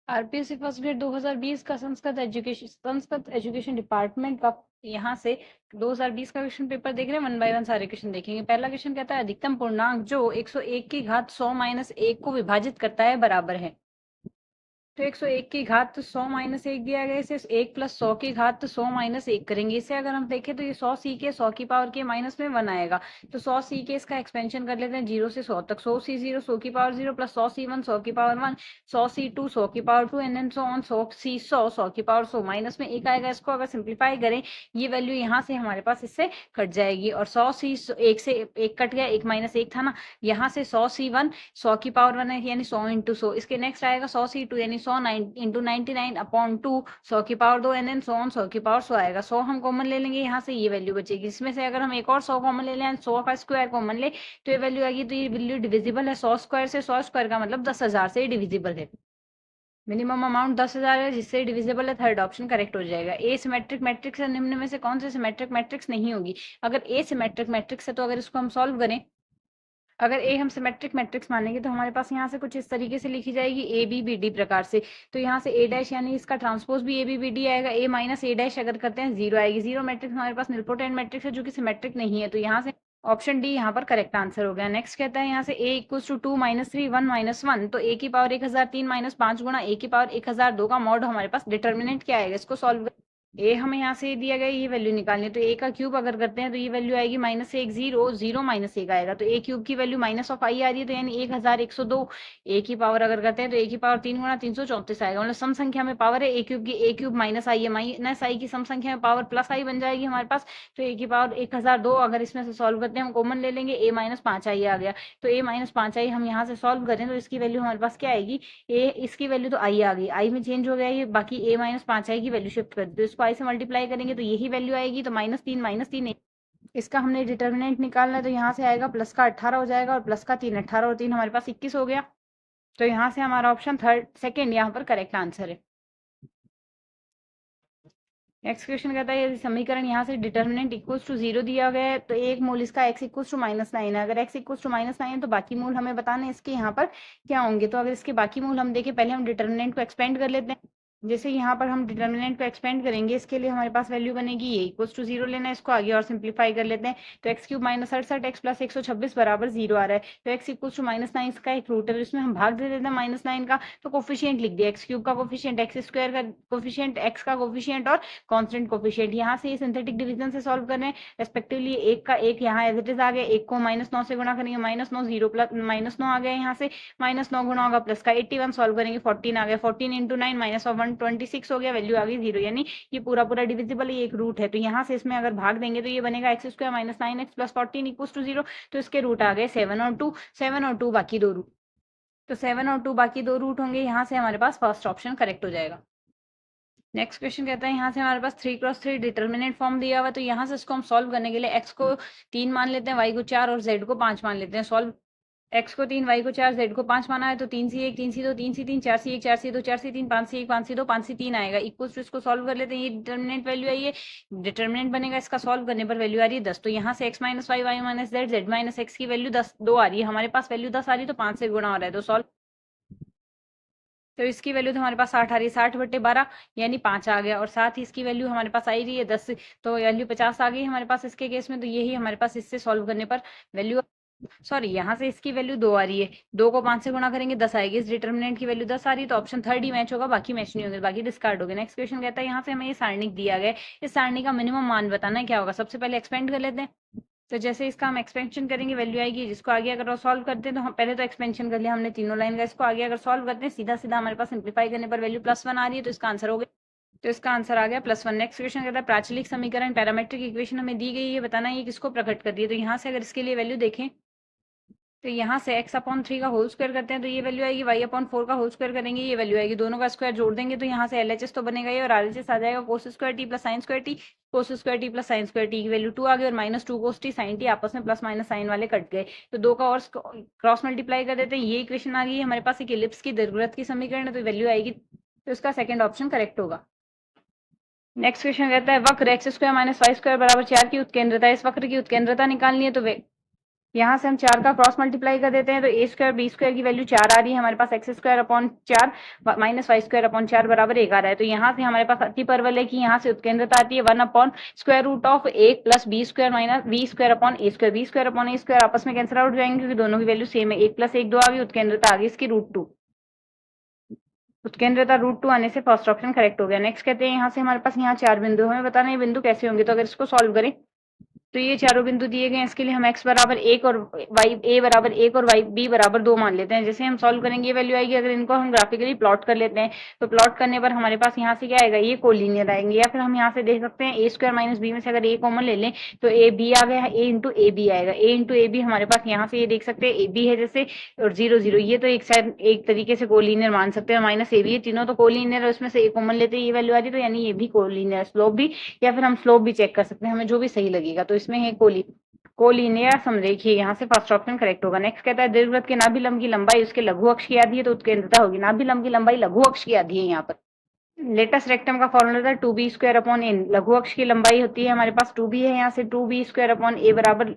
RPSC first grade 2020 का Sanskrit education department का यहाँ से 2020 का क्वेश्चन पेपर देख रहे हैं। वन बाय वन सारे क्वेश्चन देखेंगे। पहला क्वेश्चन कहता है अधिकतम पूर्णांक जो 101 की घात 100 माइनस 1 को विभाजित करता है बराबर है। तो 101 की घात 100 माइनस 1 दिया गया, इसे 1 प्लस 100 की घात 100 माइनस 1 करेंगे। इसे अगर हम देखें तो ये 100 सी के 100 की पावर के माइनस में 1 आएगा। तो 100 सी के इसका एक्सपेंशन कर लेते हैं 0 से 100 तक। 100 सी 0 100 की पावर 0 प्लस 100 सी 1 100 की पावर 1, 100 सी 2 100 की power 2 and then so on 100 C 100 100 की पावर 100 माइनस में 1 आएगा। इसको अगर सिंप्लीफाई करें ये वैल्यू यहाँ से हमारे पास इससे कट जाएगी और 100 सी 1 से 1 कट गया, 1 माइनस 1 था ना, यहाँ से 100 सी 1 100 की पावर 1 है यानी 100 इंटू 100। इसके नेक्स्ट आएगा 100 सी 2 यानी 100 इंटू 99 अपॉन 2 100 की power 2 and then so on 100 की पावर 100 आएगा। 100 हम कॉमन ले लेंगे, यहाँ से ये वैल्यू बचेगी। इसमें से अगर हम एक और 100 कॉमन ले लें, 100 का स्क्वायर कॉमन ले तो ये वैल्यू आएगी। तो ये वैल्यू डिविजिबल है 100 स्क्वायर से। 100 स्क्वायर का मतलब 10,000 से डिविजिबल है। मिनिमम अमाउंट 10,000 है जिससे डिविजिबल है। थर्ड ऑप्शन करेक्ट हो जाएगा। ए सिमेट्रिक मैट्रिक्स है, निम्न में से कौन से सिमेट्रिक मैट्रिक्स नहीं होगी। अगर ए सिमेट्रिक मैट्रिक्स है तो अगर इसको हम सॉल्व करें, अगर ए हम सिमेट्रिक मैट्रिक्स मानेंगे तो हमारे पास यहाँ से कुछ इस तरीके से लिखी जाएगी ए बी बी डी प्रकार से। तो यहाँ से ए डैश यानी इसका ट्रांसपोज भी ए बी बी डी आएगा। ए माइनस ए डैश अगर करते हैं 0 आएगी। 0 मैट्रिक्स हमारे पास निलपोटेंट मैट्रिक्स है जो कि सिमेट्रिक नहीं है। तो यहाँ से ऑप्शन डी यहाँ पर करेक्ट आंसर हो गया। नेक्स्ट कहता है यहाँ से ए इक्वल्स टू 2 माइनस 3 1 माइनस 1। तो ए की पावर 1003 माइनस 5 गुणा ए की पावर 1002 का मॉड हमारे पास डिटर्मिनेंट क्या आएगा। इसको सॉल्व ए हमें यहाँ से दिया गया ये वैल्यू निकालनी है। तो ए का क्यूब अगर करते हैं तो ये वैल्यू आएगी माइनस 1 0 0 माइनस 1 आएगा। तो ए क्यूब की वैल्यू माइनस ऑफ आई आ रही है तो यानी 1102। ए की पावर अगर करते हैं तो ए की पावर 3 गुणा 334 आएगा। मतलब सम संख्या में पावर है ए क्यूब की, ए क्यूब माइनस आई है, माइनस आई की सम संख्या में पावर प्लस आई बन जाएगी हमारे पास। तो ए की पावर 1002 अगर इसमें से सॉल्व करते हैं हम कॉमन ले लेंगे, ए माइनस 5 आई आ गया। तो ए माइनस 5 आई हम यहाँ से सॉल्व करें तो इसकी वैल्यू हमारे पास क्या आएगी, ए इसकी वैल्यू तो आई आ गई, आई में चेंज हो गया ये, बाकी ए माइनस 5 आई की वैल्यू शिफ्ट कर दी। तो इसको आई से मल्टीप्लाई करेंगे तो यही वैल्यू आएगी। तो माइनस तीन इसका हमने डिटर्मिनेंट निकालना है। तो यहाँ से आएगा प्लस का 18 हो जाएगा और प्लस का 3 18 और 3 हमारे पास 21 हो गया। तो यहाँ से हमारा ऑप्शन सेकंड यहाँ पर करेक्ट आंसर है। नेक्स्ट क्वेश्चन कहता है यदि समीकरण यहाँ से डिटर्मिनेंट इक्वल्स टू 0 दिया गया है तो एक मूल इसका x इक्वल्स टू -9 है। अगर x इक्वल्स टू -9 है तो बाकी मूल हमें बताने इसके यहाँ पर क्या होंगे। तो अगर इसके बाकी मूल हम देखें, पहले हम डिटर्मिनेंट को एक्सपेंड कर लेते हैं। जैसे यहाँ पर हम डिटर्मिनेंट को एक्सपेंड करेंगे, इसके लिए हमारे पास वैल्यू बनेगी ये इक्वल्स टू 0 लेना है। इसको आगे और सिंप्लीफाई कर लेते हैं तो x cube minus 68 x plus 126 बराबर 0 आ रहा है। तो एक्स इक्वल्स टू -9 का एक रूट है, इसमें हम भाग दे देते हैं -9 का। तो कोफिशिएंट लिख दिया, एक्स क्यूब का कोफिशिएंट, एक्स स्क्वायर का कोफिशिएंट, एक्स का कोफिशिएंट और कांस्टेंट कोफिशिएंट। यहाँ से ये सिंथेटिक डिवीजन से सॉल्व कर रहे हैं रेस्पेक्टिवली। एक का एक यहाँ एज इट इज आ गया, एक को -9 से गुणा करेंगे -9 0 प्लस -9 आ गया। यहाँ से -9 गुणा होगा प्लस का 81 सॉल्व करेंगे 14 आ गया। 14 इंटू 9 माइनस ऑफ 126 हो गया, वैल्यू आ गई 0 यानी ये पूरा पूरा डिविजिबल ये एक रूट है। तो यहाँ से इसमें अगर भाग देंगे तो ये बनेगा X square minus 9x plus 14 equal to 0। तो इसके रूट आ गए 7 और 2, 7 और 2 बाकी दो रूट। तो 7 और 2 बाकी दो रूट होंगे। यहाँ से हमारे पास फर्स्ट ऑप्शन करेक्ट हो जाएगा। नेक्स्ट क्वेश्चन कहता है यहाँ से हमारे पास 3x3 डिटर्मिनेंट फॉर्म दिया हुआ है। तो यहाँ से इसको हम सॉल्व करने के लिए x को 3 मान लेते हैं, y को 4 और z को 5 मान लेते हैं। सॉल्व x को 3 y को 4 z को 5 माना है। तो 3 सी 1 3 सी 2 3 सी 3 4 सी 1 4 सी 2 4 सी 3 5 सी 1 5 सी 2 5 सी 3 आएगा। इक्वल्स टू इसको सॉल्व कर लेते हैं। ये डिटर्मिनेंट वैल्यू है, ये डिटर्मिनेंट बनेगा, इसका सॉल्व करने पर वैल्यू आ रही है 10। तो यहाँ से x minus Y Y minus Z Z minus X की वैल्यू 10 2 आ रही है। हमारे पास वैल्यू 10 आ रही है तो 5 से गुणा हो रहा है। तो सॉल्व, तो इसकी वैल्यू तो हमारे पास 60 आ रही है, 60/12 यानी 5 आ गया। और साथ ही इसकी वैल्यू हमारे पास आई रही है 10, तो वैल्यू 50 आ गई हमारे पास इसके केस में। तो यही हमारे पास इससे सॉल्व करने पर वैल्यू, सॉरी यहाँ से इसकी वैल्यू 2 आ रही है, 2 को 5 से गुणा करेंगे 10 आएगी। इस डिटर्मिनेंट की वैल्यू 10 आ रही है तो ऑप्शन थर्ड ही मैच होगा, बाकी मैच नहीं होंगे, बाकी डिस्कार्ड हो गए। नेक्स्ट क्वेश्चन कहता है यहाँ से हमें ये सारणिक दिया गया है, इस सारणी का मिनिमम मान बताना है क्या होगा। सबसे पहले एक्सपेंड कर लेते हैं। तो जैसे इसका हम एक्सपेंशन करेंगे वैल्यू आएगी, जिसको आगे अगर सॉल्व करते हैं तो हम पहले तो एक्सपेंशन कर लिया हमने तीनों लाइन का, इसको आगे अगर सॉल्व करते हैं सीधा सीधा हमारे पास सिंप्लीफाई करने पर वैल्यू +1 आ रही है। तो इसका आंसर हो गया, तो इसका आंसर आ गया +1। नेक्स्ट क्वेश्चन कहता है प्राचलिक समीकरण पैरामेट्रिक इक्वेशन हमें दी गई है, बताना है ये किसको प्रकट कर दी है। तो यहाँ से अगर इसके लिए वैल्यू देखें तो यहाँ से x/3 का होल स्क्वायर करते हैं तो ये वैल्यू आएगी, y/4 का होल स्क्वायर करेंगे ये वैल्यू आएगी, दोनों का स्क्वायर जोड़ देंगे तो यहाँ से LHS तो बनेगा ही और RHS आ जाएगा cos square t plus sine square T. cos square t plus sine square T की वैल्यू 2 आ गई और -2 cos t sin t आपस में प्लस माइनस साइन वाले कट गए। तो दो का और क्रॉस मल्टीप्लाई कर देते हैं, ये इक्वेशन आ गई हमारे पास। एक इलिप्स की जरूरत की समीकरण है तो वैल्यू आएगी, तो इसका सेकंड ऑप्शन करेक्ट होगा। नेक्स्ट क्वेश्चन कहता है वक्र x² - y² बराबर 4 की उत्केंद्रता, इस वक्र की उत्केंद्रता निकालनी है। तो यहाँ से हम 4 का क्रॉस मल्टीप्लाई कर देते हैं तो ए स्क्वायर बी स्क्वायर की वैल्यू 4 आ रही है हमारे पास, x square upon 4 minus y square upon 4 बराबर 1 आ रहा है। तो यहाँ से हमारे पास अति परवलय की यहाँ से उत्केंद्रता आती है 1 upon square root of A plus B square minus B square upon A square, B square upon A square आपस में कैंसिल आउट हो जाएंगे क्योंकि दोनों की वैल्यू सेम है। 1 प्लस 1 2 आ गई, उत्केंद्रता आ गई इसकी √2, उत्केंद्रता √2 आने से फर्स्ट ऑप्शन करेक्ट हो गया। नेक्स्ट कहते हैं यहाँ से हमारे पास यहाँ 4 बिंदु हमें बताना है बिंदु कैसे होंगे। तो अगर इसको सॉल्व करें तो ये चारों बिंदु दिए गए हैं, इसके लिए हम x बराबर 1 और y a बराबर 1 और y b बराबर 2 मान लेते हैं। जैसे हम सॉल्व करेंगे ये वैल्यू आएगी। अगर इनको हम ग्राफिकली प्लॉट कर लेते हैं तो प्लॉट करने पर हमारे पास यहाँ से क्या आएगा, ये कोलिनियर आएंगे। या फिर हम यहाँ से देख सकते हैं a स्क्वायर माइनस बी में से अगर a कॉमन ले लें तो a b आ गया, a इंटू ए बी आएगा। a इंटू ए बी हमारे पास यहाँ से ये देख सकते हैं a b है जैसे, और 0 0 ये तो एक साइड एक तरीके से कोलिनियर मान सकते हैं, माइनस ए बी है, तीनों तो कोलिनियर है, उसमें से a कॉमन लेते हैं ये वैल्यू आ रही है, तो यानी ये भी कोलिनियर। स्लोप भी, या फिर हम स्लोप भी चेक कर सकते हैं, हमें जो भी सही लगेगा। तो इसमें है कोलिनियर समरेखीय, यहाँ से फर्स्ट ऑप्शन करेक्ट होगा। नेक्स्ट कहता है दीर्घवृत्त के नाभि लंब की लंबाई उसके लघु अक्ष की आधी है तो उत्केंद्रता होगी। नाभि लंब की लंबाई लघु अक्ष की आधी है यहाँ पर। लेटेस्ट रेक्टम का फॉर्मूला था 2b स्क्वायर अपॉन ए, लघु अक्ष की लंबाई होती है हमारे पास 2b है, यहाँ से 2b स्क्वायर अपॉन ए बराबर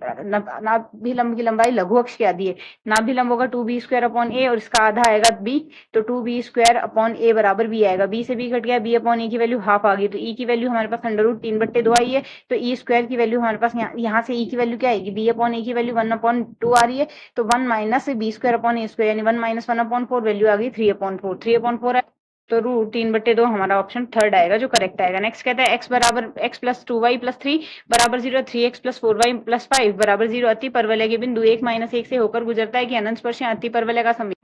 नाभि लंब की लंबाई लघु अक्ष की आधी है, नाभि लंब होगा 2b स्क्वायर अपॉन ए और इसका आधा आएगा b, तो 2b स्क्वायर अपॉन ए बराबर b आएगा। b से b कट गया, b अपॉन ए की वैल्यू हाफ आ गई, तो e की वैल्यू हमारे पास √3/2 आई है। तो e स्क्वायर की वैल्यू हमारे पास यहाँ से e की वैल्यू क्या आएगी, b अपॉन ए की वैल्यू 1/2 आ रही है, तो 1 minus B square upon A square यानी 1 माइनस 1/4 वैल्यू आ गई 3/4, 3/4 तो √3/2 हमारा ऑप्शन थर्ड आएगा जो करेक्ट आएगा। नेक्स्ट कहता है x बराबर x प्लस 2y प्लस 3 बराबर 0, 3x प्लस 4y प्लस 5 बराबर 0 अति परवलय के बिंदु 1 माइनस 1 से होकर गुजरता है कि अनंत स्पर्श अति परवलय का समीकरण।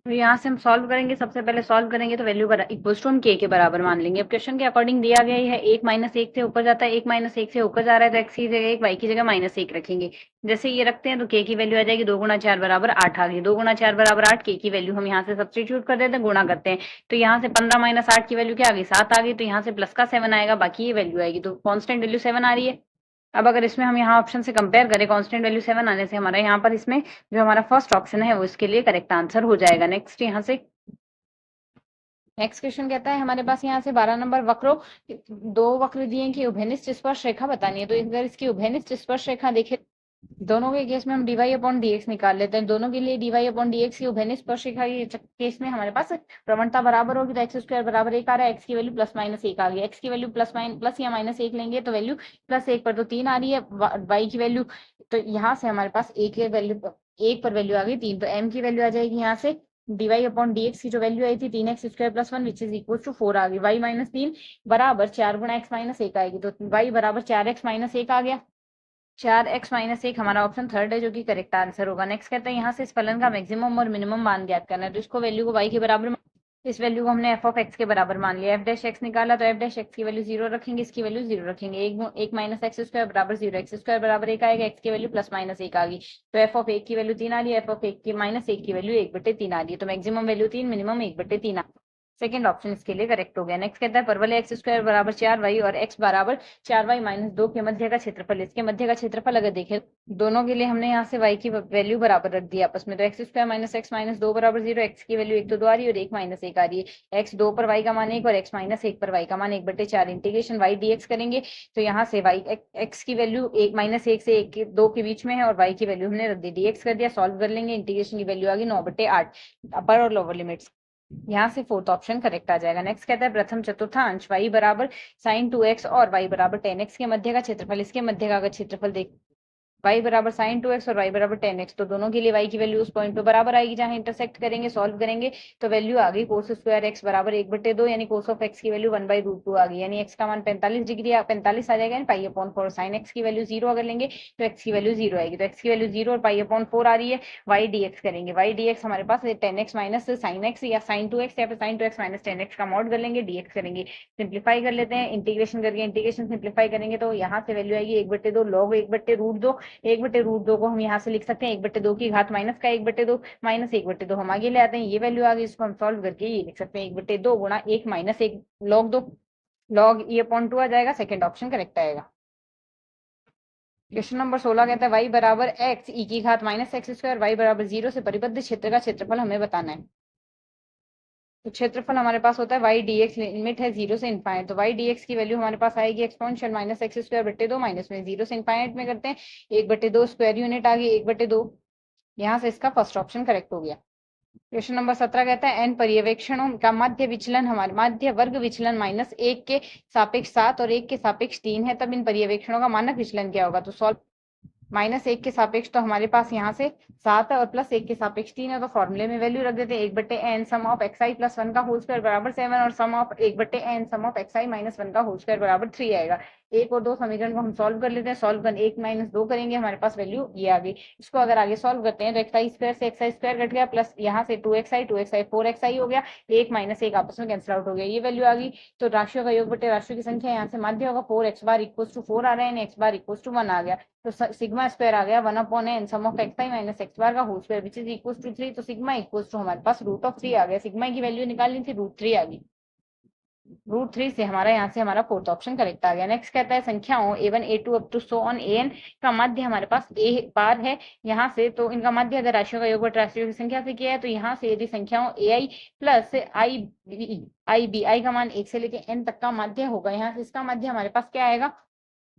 तो यहाँ से हम सॉल्व करेंगे, सबसे पहले सॉल्व करेंगे तो वैल्यू इक्वल्स टू हम k के बराबर मान लेंगे। अब क्वेश्चन के अकॉर्डिंग दिया गया है 1 माइनस 1 से ऊपर जाता है, 1 माइनस 1 से होकर जा रहा है तो x की जगह 1 y की जगह -1 रखेंगे। जैसे ये रखते हैं तो k की वैल्यू आ जाएगी 2 गुणा 4 बराबर 8 आ गई, 2 गुणा 4 बराबर 8, k की वैल्यू हम यहाँ से सब्सटीट्यूट कर देते हैं, गुणा करते हैं तो यहाँ से 15 माइनस 8 की वैल्यू क्या आ गई 7 आ गई, तो यहाँ से प्लस का 7 आएगा, बाकी ये वैल्यू आएगी, तो कॉन्स्टेंट वैल्यू 7 आ रही है। अब अगर इसमें हम यहाँ ऑप्शन से कंपेयर करें कांस्टेंट वैल्यू 7 आने से हमारा यहाँ पर इसमें जो हमारा फर्स्ट ऑप्शन है वो इसके लिए करेक्ट आंसर हो जाएगा। नेक्स्ट यहाँ से नेक्स्ट क्वेश्चन कहता है हमारे पास यहाँ से 12 नंबर वक्रों, दो वक्र दिए हैं कि उभयनिष्ठ स्पर्श रेखा बतानी है। तो अगर इसकी उभयनिष्ठ स्पर्श रेखा देखें दोनों के केस में हम dy अपॉन dx निकाल लेते हैं। दोनों के लिए dy अपॉन dx की उभयनिष्ठ स्पर्श रेखा के केस में हमारे पास प्रवणता बराबर होगी, तो एक्स स्क्वायर बराबर 1 आ रहा है, x की वैल्यू प्लस माइनस 1 आ गई, x की वैल्यू प्लस या -1 लेंगे तो वैल्यू +1 पर तो 3 आ रही है, y की वैल्यू तो यहाँ से हमारे पास 1 पर वैल्यू आ गई 3, तो m की वैल्यू आ जाएगी यहाँ से dy अपॉन dx की जो वैल्यू आई थी 3x square plus 1 which is equal to 4 आ गई, y माइनस 3 बराबर 4 गुणा x माइनस 1 आएगी, तो y बराबर 4x माइनस 1 आ गया, 4x माइनस 1 हमारा ऑप्शन थर्ड है जो कि करेक्ट आंसर होगा। नेक्स्ट कहते हैं यहाँ से इस फलन का मैक्सिमम और मिनिमम मान ज्ञात करना है। तो इसको वैल्यू को y के बराबर, इस वैल्यू को हमने f ऑफ x के बराबर मान लिया, f डैश x निकाला तो f डैश x की वैल्यू 0 रखेंगे, इसकी वैल्यू 0 रखेंगे, 1 माइनस एक्स स्क्वायर बराबर 0, एक्स स्क्वायर बराबर 1 आएगा, x की वैल्यू प्लस माइनस 1 आ गई, तो f ऑफ 1 की वैल्यू 3 आ रही है, f ऑफ 1 की -1 की वैल्यू 1/3 आ रही है, तो मैक्सिमम वैल्यू 3 मिनिमम 1/3 आ, सेकंड ऑप्शन इसके लिए करेक्ट हो गया। नेक्स्ट कहता है परवलय एक्स स्क्वायर बराबर 4y और x बराबर 4y माइनस 2 के मध्य का क्षेत्रफल, इसके मध्य का क्षेत्रफल अगर देखें दोनों के लिए हमने यहाँ से y की वैल्यू बराबर रख दी आपस में, तो x square minus X minus 2 बराबर 0, x की वैल्यू 1 तो 2 आ रही है और 1 माइनस 1 आ रही है, x 2 पर y का मान 1 और x माइनस 1 पर y का मान 1/4, इंटीग्रेशन y dx करेंगे तो यहाँ से y x की वैल्यू 1 माइनस 1 से 1 2 के बीच में है और y की वैल्यू हमने रख दी, dx कर दिया, सॉल्व कर लेंगे, इंटीग्रेशन की वैल्यू आ गई 9/8, अपर और लोअर लिमिट्स, यहाँ से फोर्थ ऑप्शन करेक्ट आ जाएगा। नेक्स्ट कहता है प्रथम चतुर्थांश y बराबर sin 2x और y बराबर 10x के मध्य का क्षेत्रफल, इसके मध्य का अगर क्षेत्रफल देख y बराबर sin 2x और y बराबर 10x, तो दोनों के लिए y की वैल्यू उस पॉइंट पे बराबर आएगी जहां इंटरसेक्ट करेंगे, सॉल्व करेंगे तो वैल्यू आ गई cos स्क्वायर x बराबर 1/2 यानी cos ऑफ x की वैल्यू 1/√2 आ गई, यानी x का मान 45 डिग्री 45 आ जाएगा, पाई अपॉन 4, sin x की वैल्यू 0 अगर लेंगे तो x की वैल्यू 0 आएगी, तो x की वैल्यू 0 और पाई अपॉन 4 आ रही है, y dx करेंगे, y dx हमारे पास 10x माइनस sin x या sin 2x या फिर sin 2x माइनस 10x का मॉड कर लेंगे, dx करेंगे, सिंप्लीफाई कर लेते हैं, इंटीग्रेशन करके इंटीग्रेशन सिंप्लीफाई करेंगे तो यहाँ से वैल्यू आएगी 1/2 log 1/√2, 1/√2 को हम यहाँ से लिख सकते हैं 1/2 की घात माइनस का 1/2 माइनस 1/2 हम आगे ले आते हैं, ये वैल्यू आ गई, इसको हम सॉल्व करके ये लिख सकते हैं 1/2 गुणा 1 minus 1 log 2 log e upon 2 आ जाएगा, सेकंड ऑप्शन करेक्ट आएगा। क्वेश्चन नंबर 16 कहता है y बराबर x e की घात माइनस एक्स स्क्वायर y बराबर 0 से परिबद्ध क्षेत्र का क्षेत्रफल हमें बताना है। तो क्षेत्रफल हमारे पास होता है वाई डी एक्स, लिमिट है 0 से इनफाइनाइट, तो वाई डी एक्स की वैल्यू हमारे पास आएगी एक्सपोनेंशियल माइनस एक्स स्क्वायर बट्टे 2 माइनस में 0 से इनफाइनाइट में करते हैं 1/2 स्क्वायर यूनिट आ गई 1/2। यहाँ से इसका फर्स्ट ऑप्शन करेक्ट हो गया। क्वेश्चन नंबर 17 कहता है एन पर्यवेक्षणों का माध्य विचलन हमारे माध्य वर्ग विचलन -1 के सापेक्ष 7 और 1 के सापेक्ष 3 है, तब इन पर्यवेक्षणों का मानक विचलन क्या होगा। तो सॉल्व -1 के सापेक्ष तो हमारे पास यहाँ से 7 है और +1 के सापेक्ष 3 है, तो फॉर्मूले में वैल्यू रख देते हैं 1/n सम ऑफ xi + 1 का होल स्क्वायर बराबर 7 और sum of 1/n sum of xi - 1 का होल स्क्वायर बराबर 3 आएगा। 1 और 2 समीकरण को हम सॉल्व कर लेते हैं, सॉल्व कर 1 - 2 करेंगे, हमारे पास वैल्यू ये आ गई। इसको अगर आगे सॉल्व करते हैं तो xi स्क्वायर से xi स्क्वायर घट गया, प्लस यहाँ से 2xi 4xi हो गया, 1 - 1 आपस में कैंसिल आउट हो गया, ये वैल्यू आ गई। तो राशियों का योग बटे राशियों की संख्या, यहाँ से माध्य होगा 4x बार = 4 आ रहा है, x बार = 1 आ गया, तो सिग्मा स्क्वायर आ गया 1/n sum of xi - x bar का whole square which is equal to 3, तो सिग्मा इक्वल टू हमारे पास √3 आ गया। सिग्मा की वैल्यू निकालनी थी, √3 आ गई, √3 से हमारा यहाँ से हमारा फोर्थ ऑप्शन करेक्ट आ गया। नेक्स्ट कहता है संख्याओं a1 a2 up to so on an का माध्य हमारे पास a बार है यहाँ से, तो इनका माध्य अगर राशियों का योग बटे राशियों की संख्या से किया है, तो यहाँ से यदि संख्याओं ai प्लस i का मान 1 से लेके n तक का माध्य होगा, यहाँ से इसका माध्य हमारे पास क्या आएगा।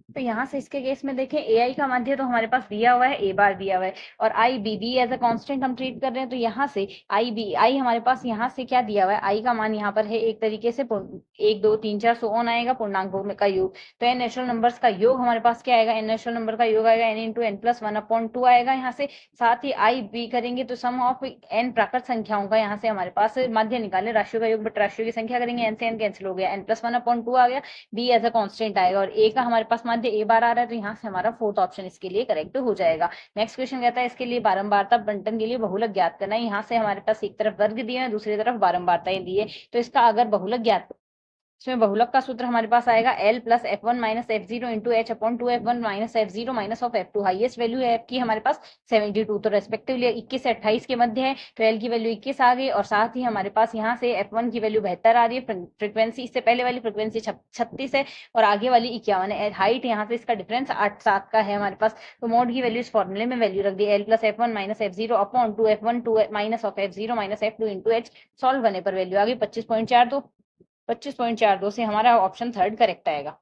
तो यहाँ से इसके केस में देखें ai का माध्य तो हमारे पास दिया हुआ है, a बार दिया हुआ है, और आई बी एज अ कांस्टेंट हम ट्रीट कर रहे हैं, तो यहाँ से आई हमारे पास यहाँ से क्या दिया हुआ है, आई का मान यहाँ पर है एक तरीके से 1 2 3 4 सो ऑन आएगा पूर्णांकों में का योग, तो एन नेचुरल नंबर्स का योग हमारे पास क्या आएगा, एन नेचुरल नंबर का योग आएगा n × n + 1/2 आएगा यहाँ से। साथ ही आई बी करेंगे तो सम ऑफ n प्राकृत संख्याओं का यहाँ से हमारे पास माध्य निकाले, राशियों का योग बटे राशियों की संख्या करेंगे, n से n कैंसिल हो गया, n + 1/2 आ गया, b एज अ कांस्टेंट आएगा, और a का हमारे पास माध्य a बार आ रहा है, तो यहाँ से हमारा फोर्थ ऑप्शन इसके लिए करेक्ट हो जाएगा। नेक्स्ट क्वेश्चन कहता है इसके लिए बारंबारता बंटन के लिए बहुलक ज्ञात करना है। यहाँ से हमारे पास एक तरफ वर्ग दिए हैं, दूसरी तरफ बारंबारताएं दी है, तो इसका अगर बहुलक ज्ञात, इसमें बहुलक का सूत्र हमारे पास आएगा L + f1 - f0 × h/2f1 - f0 - of f2। Highest value है f की हमारे पास 72, तो रेस्पेक्टिवली 21 से 28 के मध्य है, तो L की वैल्यू 21 आ गई, और साथ ही हमारे पास यहाँ से f1 की वैल्यू 72 आ रही है, फ्रिक्वेंसी इससे पहले वाली फ्रिक्वेंसी 36 है और आगे वाली 51 है, हाइट यहाँ से इसका डिफरेंस 8-7 का है हमारे पास, तो मोड की वैल्यू इस फॉर्मूले में वैल्यू रख दी L + f1 - f0 2f1 2 - of f0 - f2 × h, solve करने पर वैल्यू आ गई 25.42। 25.42 से हमारा ऑप्शन थर्ड करेक्ट आएगा।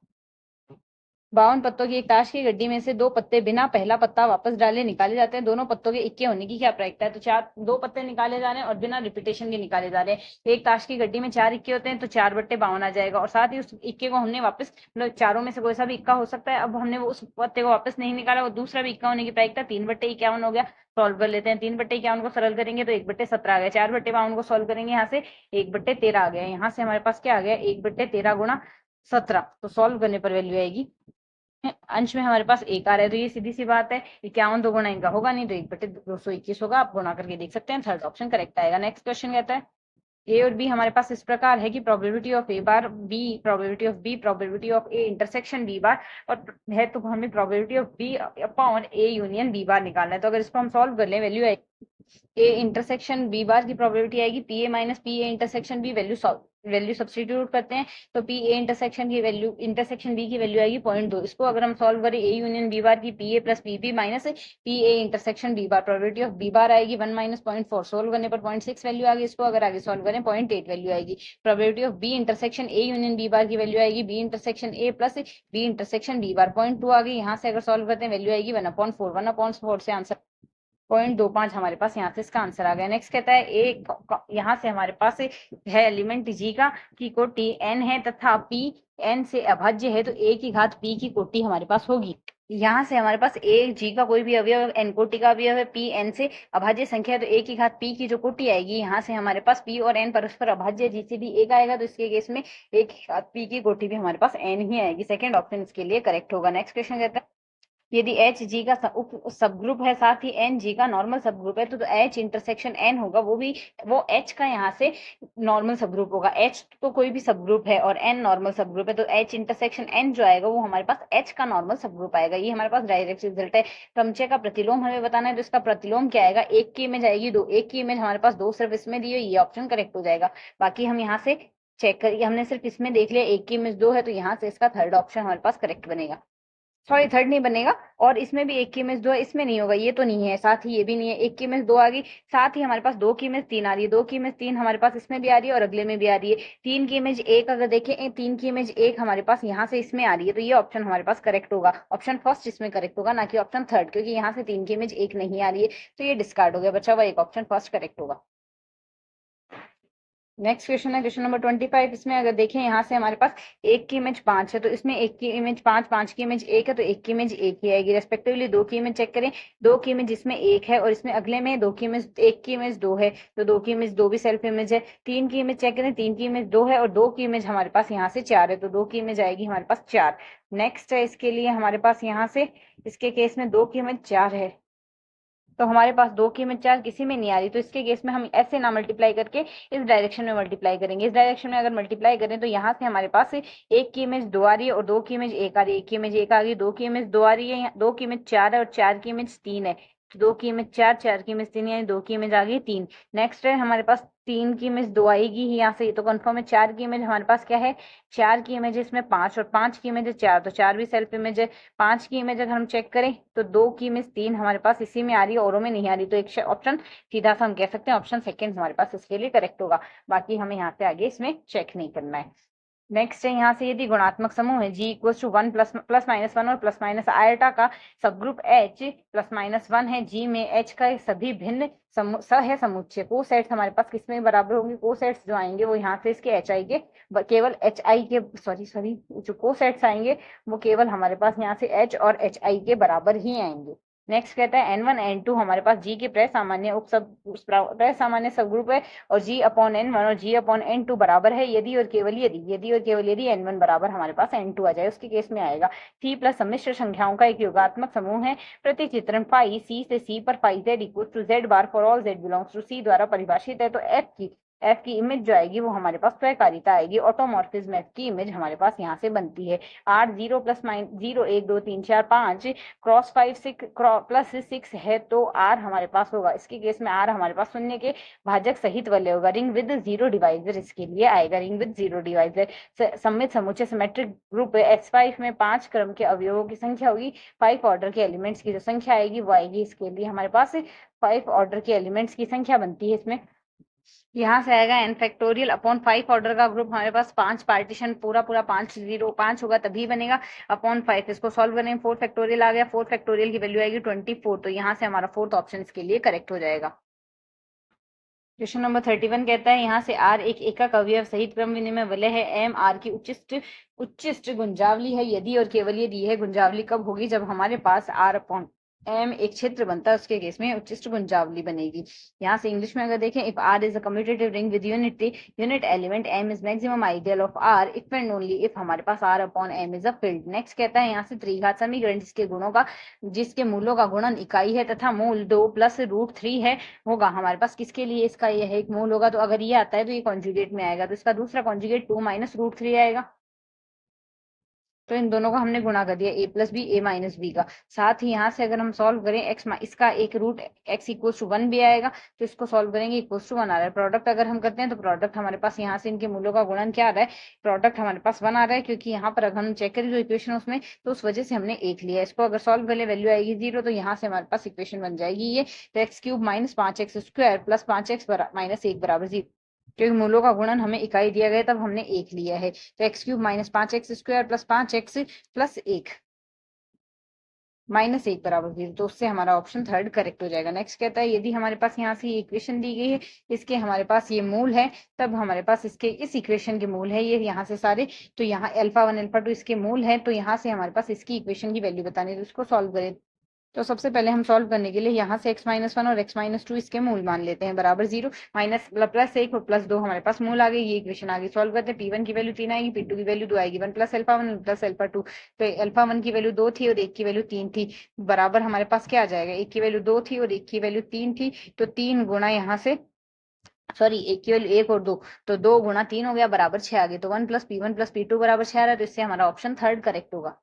52 पत्तों की एक ताश की गड्डी में से 2 पत्ते बिना पहला पत्ता वापस डाले निकाले जाते हैं, दोनों पत्तों के इक्के होने की क्या प्रायिकता है। तो 2 पत्ते निकाले जा रहे हैं और बिना रिपीटेशन के निकाले जा रहे हैं। एक ताश की गड्डी में 4 इक्के होते हैं, तो 4/52 आ जाएगा, और साथ ही उस इक्के को हमने वापस, मतलब चारों में से कोई सा भी इक्का हो सकता है, अब हमने वो उस पत्ते को वापस नहीं निकाला, वो दूसरा भी इक्का होने की प्रायिकता 3/51 हो गया। सॉल्व कर लेते हैं, 3/51 को सरल करेंगे तो 1/17 आ गया, 4/52 को सॉल्व करेंगे यहाँ से 1/13 आ गया, यहाँ से हमारे पास क्या आ गया 1/13 × 17, तो सॉल्व करने पर वैल्यू आएगी, अंश में हमारे पास 1 आ रहा है, तो ये सीधी सी बात है 51 2 गुना इनका होगा नहीं, तो 1/221 होगा, आप गुणा करके देख सकते हैं, थर्ड ऑप्शन करेक्ट आएगा। नेक्स्ट क्वेश्चन कहता है ए और बी हमारे पास इस प्रकार है कि probability of A bar B, probability of B, probability of A intersection B bar, और है तो हमें probability of B upon A union B bar निकालना है। तो अगर इसको हम सॉल्व कर लें, वैल्यू है ए इंटरसेक्शन बी बार की प्रोबेबिलिटी आएगी P A minus P A intersection B, value substitute करते हैं, तो पी ए इंटरसेक्शन की वैल्यू इंटरसेक्शन बी की वैल्यू आएगी 0.2। इसको अगर हम सॉल्व करें ए यूनियन बी बार की P A plus P B minus P A intersection B bar, probability of B bar आएगी 1 - 0.4, सोल्व करने पर 0.6 वैल्यू आएगी। इसको अगर आगे सॉल्व करें 0.8 वैल्यू आएगी। Probability of B intersection A union B bar की वैल्यू आएगी B intersection A plus B intersection B bar, 0.2 आ गई। यहाँ से अगर सॉल्व करते हैं वैल्यू आएगी 1/4, 1/4 से आंसर 0.25 हमारे पास यहाँ से इसका आंसर आ गया। नेक्स्ट कहता है ए, यहाँ से हमारे पास है एलिमेंट जी का की कोटि n है तथा p n से अभाज्य है, तो a की घात p की कोटि हमारे पास होगी। यहाँ से हमारे पास a g का कोई भी अवयव n कोटि का अवयव है, p n से अभाज्य संख्या है, तो a की घात p की जो कोटि आएगी, यहाँ से हमारे पास p और n परस्पर अभाज्य जी से भी 1 आएगा, तो इसके केस में a की घात p की कोटि भी हमारे पास n ही आएगी। सेकंड ऑप्शन इसके लिए करेक्ट होगा। नेक्स्ट क्वेश्चन कहता है यदि एच जी का उप सब ग्रुप है, साथ ही एन जी का नॉर्मल सब ग्रुप है, तो एच इंटरसेक्शन एन होगा, वो एच का यहाँ से नॉर्मल सब ग्रुप होगा। एच तो कोई भी सब ग्रुप है और एन नॉर्मल सब ग्रुप है, तो एच इंटरसेक्शन एन जो आएगा वो हमारे पास एच का नॉर्मल सब ग्रुप आएगा। ये हमारे पास डायरेक्ट रिजल्ट है। क्रमचय का प्रतिलोम हमें बताना है, तो इसका प्रतिलोम क्या आएगा, एक की इमेज आएगी 2, एक की इमेज हमारे पास 2 सिर्फ इसमें दी है, ये ऑप्शन करेक्ट हो जाएगा। बाकी हम यहाँ से चेक करिए, हमने सिर्फ इसमें देख लिया एक की इमेज 2 है, तो यहाँ से इसका थर्ड ऑप्शन हमारे पास करेक्ट बनेगा। सॉरी थर्ड नहीं बनेगा, और इसमें भी एक की इमेज 2 है, इसमें नहीं होगा, ये तो नहीं है, साथ ही ये भी नहीं है, एक की इमेज 2 आ गई, साथ ही हमारे पास 2 की इमेज 3 आ रही है, 2 की इमेज 3 हमारे पास इसमें भी आ रही है और अगले में भी आ रही है, 3 की इमेज 1 अगर देखें, 3 की इमेज 1 हमारे पास यहाँ से इसमें आ रही है, तो ये ऑप्शन हमारे पास करेक्ट होगा, ऑप्शन फर्स्ट इसमें करेक्ट होगा, ना कि ऑप्शन थर्ड, क्योंकि यहाँ से 3 की इमेज 1 नहीं आ रही है, तो ये डिस्कार्ड हो गया, बचा हुआ एक ऑप्शन फर्स्ट करेक्ट होगा। नेक्स्ट क्वेश्चन है क्वेश्चन नंबर 25। इसमें अगर देखें यहाँ से हमारे पास एक की इमेज 5 है, तो इसमें एक की इमेज 5, 5 की इमेज 1 है, तो एक की इमेज 1 ही आएगी, रेस्पेक्टिवली 2 की इमेज चेक करें, 2 की इमेज इसमें 1 है और इसमें अगले में 2 की इमेज 1 की इमेज 2 है, तो 2 की इमेज 2 भी सेल्फ इमेज है, 3 की इमेज चेक करें, 3 की इमेज 2 है और 2 की इमेज हमारे पास यहाँ से 4 है, तो 2 की इमेज आएगी हमारे पास 4। नेक्स्ट है इसके लिए हमारे पास यहाँ से इसके केस में 2 की इमेज 4 है, तो हमारे पास 2 की इमेज 4 किसी में नहीं आ रही, तो इसके केस में हम ऐसे ना मल्टीप्लाई करके इस डायरेक्शन में मल्टीप्लाई करेंगे, इस डायरेक्शन में अगर मल्टीप्लाई करें तो यहाँ से हमारे पास एक की इमेज 2 आ रही है और 2 की इमेज 1 आ रही है, एक की इमेज 1 आ गई, 2 की इमेज 2 आ रही है, 2 की इमेज 4 है और 4 की इमेज 3 है, तो 2 की इमेज 4, 4 की इमेज 3, यानी 2 की इमेज आ गई 3। नेक्स्ट है हमारे पास 3 की इमेज 2 आएगी ही यहाँ से, ये तो कंफर्म है। 4 की इमेज हमारे पास क्या है, 4 की इमेज इसमें 5 और 5 की इमेज है 4, तो 4 भी सेल्फ इमेज है। 5 की इमेज अगर हम चेक करें तो 2 की इमेज 3 हमारे पास इसी में आ रही है, औरों में नहीं आ रही, तो एक ऑप्शन सीधा सा हम कह सकते हैं ऑप्शन सेकंड हमारे पास इसके लिए करेक्ट होगा, बाकी हमें यहाँ से आगे इसमें चेक नहीं करना है। नेक्स्ट है यहाँ से यदि गुणात्मक समूह है G equal to 1 plus minus 1 और प्लस माइनस आयटा का सबग्रुप H प्लस माइनस 1 है, G में H का सभी भिन्न है समुच्चय, को सेट्स हमारे पास किसमें बराबर होंगे, को सेट्स जो आएंगे वो यहाँ से इसके HI के केवल HI के सॉरी जो को सेट्स आएंगे वो केवल हमारे पास यहाँ से H और HI के बराबर ही आएंगे। नेक्स्ट कहता है N1 N2 हमारे पास G के प्रसामान्य प्रसामान्य सबग्रुप है और G अपॉन N1 और G अपॉन N2 बराबर है, यदि और केवल यदि N1 बराबर हमारे पास N2 आ जाए, उसके केस में आएगा C प्लस सम्मिश्र संख्याओं का एक योगात्मक समूह है, प्रतिचित्रण फाई C से C पर phi Z equal to Z bar for all Z belongs to C द्वारा परिभाषित है, तो F की इमेज जो आएगी वो हमारे पास स्वकारिता आएगी, ऑटोमॉर्फिज्म F की इमेज हमारे पास यहाँ से बनती है। R 0 प्लस 0 1 2 3 4 5 क्रॉस 5 6 प्लस 6 है, तो R हमारे पास होगा, इसके केस में R हमारे पास शून्य के भाजक सहित वाले होगा। रिंग विद जीरो डिवाइजर इसके लिए आएगा, रिंग विद जीरो डिवाइजर। सममित समुच्चय सिमेट्रिक ग्रुप S5 में 5 क्रम के अवयवों की संख्या होगी, 5 ऑर्डर के एलिमेंट्स की जो संख्या आएगी वो आएगी, इसके लिए हमारे पास 5 ऑर्डर के एलिमेंट्स की संख्या बनती है इसमें, यहाँ से आएगा n फैक्टोरियल अपॉन 5 ऑर्डर का ग्रुप हमारे पास 5 पार्टीशन पूरा 5 0 5 होगा तभी बनेगा, अपॉन 5 इसको सॉल्व करेंगे, 4 फैक्टोरियल आ गया, 4 फैक्टोरियल की वैल्यू आएगी 24, तो यहाँ से हमारा फोर्थ ऑप्शन इसके लिए करेक्ट हो जाएगा। क्वेश्चन नंबर 31 कहता है यहाँ से R एक एकक अवयव सहित क्रम विनिमय वलय है, M R की उच्चिष्ट गुंजावली है, यदि और केवल यदि यह गुंजावली कब होगी, जब हमारे पास R अपॉन M एक क्षेत्र बनता है, उसके केस में उच्चिष्ट गुंजावली बनेगी। यहाँ से इंग्लिश में अगर देखें, if R is a commutative ring with unit element M is maximum ideal of R if and only if हमारे पास R upon M is a field. Next कहता है यहाँ से त्रिघात समीकरण जिसके मूलों का गुणन इकाई है तथा मूल 2 प्लस रूट 3 है होगा हमारे पास, किसके लिए इसका यह एक मूल होगा, तो अगर ये आता है तो ये कॉन्जुगेट में आएगा, तो इसका दूसरा कॉन्जुगेट 2 माइनस रूट 3 आएगा, तो इन दोनों का हमने गुणा कर दिया, a plus B a minus B का। साथ ही यहाँ से अगर हम सॉल्व करें इसका एक रूट x इक्वल टू 1 भी आएगा, तो इसको सॉल्व करेंगे इक्वल टू 1 आ रहा है। प्रोडक्ट अगर हम करते हैं तो प्रोडक्ट हमारे पास यहाँ से इनके मूल्यों का गुणन क्या आ रहा है, प्रोडक्ट हमारे पास 1 आ रहा है, क्योंकि यहाँ पर अगर हम चेक करें जो इक्वेशन उसमें, तो उस वजह से हमने 1 लिया, इसको अगर सॉल्व कर ले वैल्यू आएगी 0, तो यहाँ से हमारे पास इक्वेशन बन जाएगी ये, तो x cube minus 5x square plus 5x minus 1 बराबर 0, क्योंकि मूलों का गुणन हमें इकाई दिया गया तब हमने 1 लिया है, तो x cube minus 5x square plus 5x plus 1 minus 1 बराबर 0, तो उससे हमारा ऑप्शन थर्ड करेक्ट हो जाएगा। नेक्स्ट कहता है यदि हमारे पास यहाँ से ये इक्वेशन दी गई है, इसके हमारे पास ये मूल है, तब हमारे पास इसके इस इक्वेशन के मूल है ये यहाँ से सारे, तो यहाँ अल्फा 1 अल्फा 2 इसके मूल है, तो यहाँ से हमारे पास इसकी इक्वेशन की वैल्यू बतानी है, तो इसको सॉल्व करें। तो सबसे पहले हम सॉल्व करने के लिए यहाँ से x माइनस 1 और x माइनस 2 इसके मूल मान लेते हैं, बराबर 0 माइनस प्लस 1 और प्लस 2 हमारे पास मूल आ गए, ये इक्वेशन आगे सॉल्व करते हैं। p1 की वैल्यू 3 आएगी, p2 की वैल्यू 2 आएगी, 1 प्लस अल्फा 1 प्लस अल्फा 2, तो अल्फा 1 की वैल्यू 2 थी और 1 की वैल्यू 3 थी, बराबर हमारे पास क्या आ जाएगा, 1 की वैल्यू 2 थी और 1 की वैल्यू 3 थी, तो 3 गुना यहाँ से सॉरी 1 की वैल्यू 1 और 2, तो 2 गुना 3 हो गया, बराबर 6 आ गए, तो 1 प्लस p1 प्लस p2 बराबर 6 आ रहा है, तो इससे हमारा ऑप्शन थर्ड करेक्ट होगा।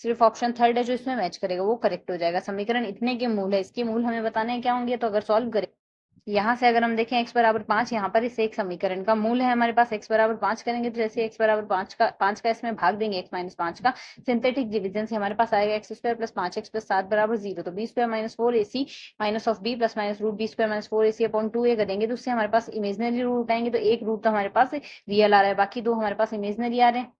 सिर्फ ऑप्शन थर्ड है जो इसमें मैच करेगा वो करेक्ट हो जाएगा। समीकरण इतने के मूल है, इसके मूल हमें बताने हैं क्या होंगे, तो अगर सॉल्व करें यहाँ से अगर हम देखें x बराबर 5, यहाँ पर इस एक समीकरण का मूल है हमारे पास। x बराबर 5 करेंगे तो जैसे x बराबर 5 का इसमें भाग देंगे x माइनस 5 का, सिंथेटिक डिवीजन से हमारे पास आएगा x square plus 5x plus 7 बराबर 0। तो B square minus 4ac minus of B plus minus root B square minus 4ac upon 2a करेंगे तो उससे हमारे पास इमेजनरी रूट आएंगे। तो एक रूट तो हमारे पास रियल आ रहा है, बाकी दो हमारे पास इमेजनरी आ रहे हैं।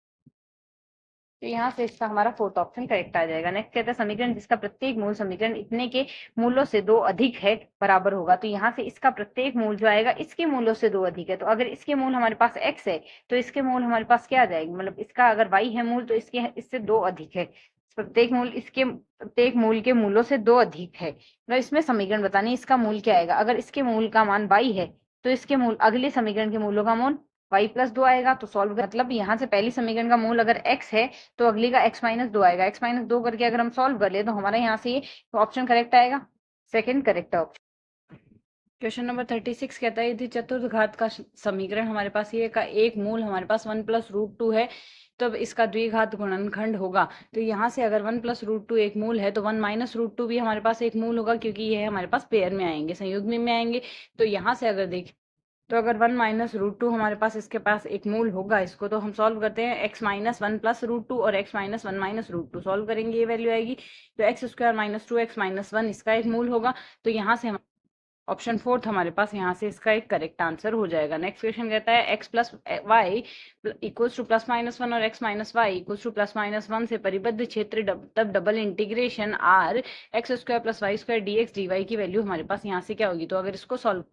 तो यहाँ से इसका हमारा फोर्थ ऑप्शन करेक्ट आ जाएगा। नेक्स्ट कहता है समीकरण जिसका प्रत्येक मूल समीकरण इतने के मूलों से दो अधिक है बराबर होगा। तो यहाँ से इसका प्रत्येक मूल जो आएगा इसके मूलों से दो अधिक है। तो अगर इसके मूल हमारे पास x है तो इसके मूल हमारे पास क्या आ जाएगी, मतलब इसका अगर y है मूल तो इसके इससे दो अधिक है। प्रत्येक मूल इसके प्रत्येक मूल के मूलों से दो अधिक है। मतलब इसमें समीकरण बताने इसका मूल क्या आएगा। अगर इसके मूल का मान y है तो इसके मूल अगले समीकरण के मूलों का मूल y प्लस 2 आएगा। तो सॉल्व मतलब यहाँ से पहली समीकरण का मूल अगर x है तो अगली का x माइनस 2 आएगा। x माइनस 2 करके अगर हम सॉल्व कर ले तो हमारा यहाँ से ये ऑप्शन करेक्ट आएगा, second correct option. Question number 36 कहता है यदि चतुर्थ घात का समीकरण हमारे पास ये का एक मूल हमारे पास 1 प्लस रूट 2 है तब इसका द्विघात गुणनखंड होगा। तो यहाँ से अगर 1 प्लस रूट 2 एक मूल है तो 1 माइनस रूट 2 भी हमारे पास एक मूल होगा, क्योंकि ये हमारे पास पेयर में आएंगे, संयुग्म में आएंगे। तो यहाँ से अगर देखें तो अगर 1 माइनस रूट 2 हमारे पास इसके पास एक मूल होगा, इसको तो हम सॉल्व करते हैं। x माइनस 1 प्लस रूट 2 और x minus 1 minus root 2 solve करेंगे, ये वैल्यू आएगी। तो x square minus 2x minus 1 इसका एक मूल होगा। तो यहाँ से हम ऑप्शन फोर्थ हमारे पास यहाँ से इसका एक करेक्ट आंसर हो जाएगा। नेक्स्ट क्वेश्चन कहता है X plus Y equals to plus minus 1 और X minus Y equals to plus minus 1 से परिबद्ध क्षेत्र तब double integration R X square plus Y square D X D Y की वैल्यू हमारे पास यहाँ से क्या होगी। तो अगर इसको solve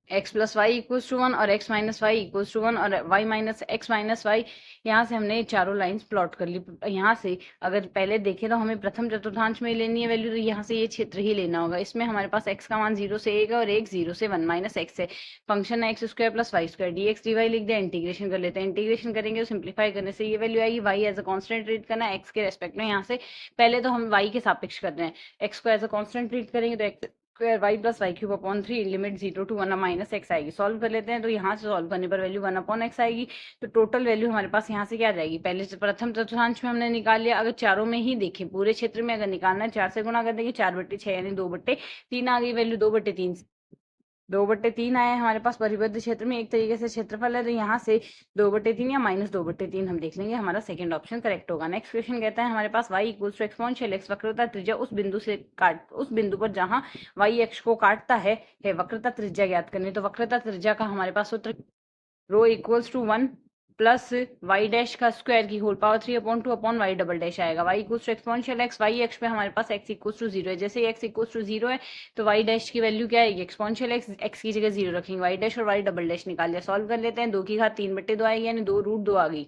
x plus Y equals to 1 और x minus Y equals to 1 और y minus X minus Y, यहाँ से हमने चारों लाइंस प्लॉट कर ली। यहाँ से अगर पहले देखें तो हमें प्रथम चतुर्थांश में लेनी है वैल्यू, तो यहाँ से ये क्षेत्र ही लेना होगा। इसमें हमारे पास x का मान 0 से 1 है और 1 0 से 1 माइनस एक्स है। फंक्शन है X square plus Y square D X D Y लिख दिया, इंटीग्रेशन कर लेते हैं। इंटीग्रेशन करेंगे तो सिंप्लीफाई करने से ये वैल्यू आएगी। y as a constant treat करना है x के रेस्पेक्ट में। यहाँ से पहले तो हम y के सापेक्ष कर रहे हैं, x को एज अ कॉन्स्टेंट ट्रीट करेंगे तो x square Y plus Y cube upon 3 limit 0 to 1 minus X आएगी। सॉल्व कर लेते हैं तो यहाँ से सॉल्व करने पर वैल्यू 1 अपॉन एक्स आएगी। तो टोटल वैल्यू हमारे पास यहाँ से क्या आ जाएगी, पहले से प्रथम चतुर्थांश में हमने निकाल लिया। अगर चारों में ही देखें पूरे क्षेत्र में अगर निकालना है 4 से गुणा कर देंगे, 4/6 यानी 2/3 आ गई वैल्यू। 2/3 2/3 आया है हमारे पास परिबद्ध क्षेत्र में, एक तरीके से क्षेत्रफल है। तो यहाँ से 2/3 या माइनस 2/3 हम देख लेंगे, हमारा सेकंड ऑप्शन करेक्ट होगा। नेक्स्ट क्वेश्चन कहता है हमारे पास y equals to exponential x वक्रता त्रिज्या उस बिंदु पर जहां y अक्ष को काटता है वक्रता त्रिज्या ज्ञात करनी। तो वक्रता त्रिज्या का हमारे पास सूत्र rho equals to 1 plus y dash का स्क्वायर की whole power 3 upon 2 upon y double dash आएगा। Y equals to exponential x, y x पे हमारे पास एक्स इक्वल्स टू 0 है। जैसे ही एक्स इक्वल्स टू 0 है तो वाई डैश की वैल्यू क्या आएगी, एक्सपोनेंशियल एक्स, एक्स की जगह 0 रखेंगे, वाई डैश और वाई डबल डैश निकाल लिया। सॉल्व कर लेते हैं, 2 की घात 3/2 आएगी यानी 2√2 आ गई।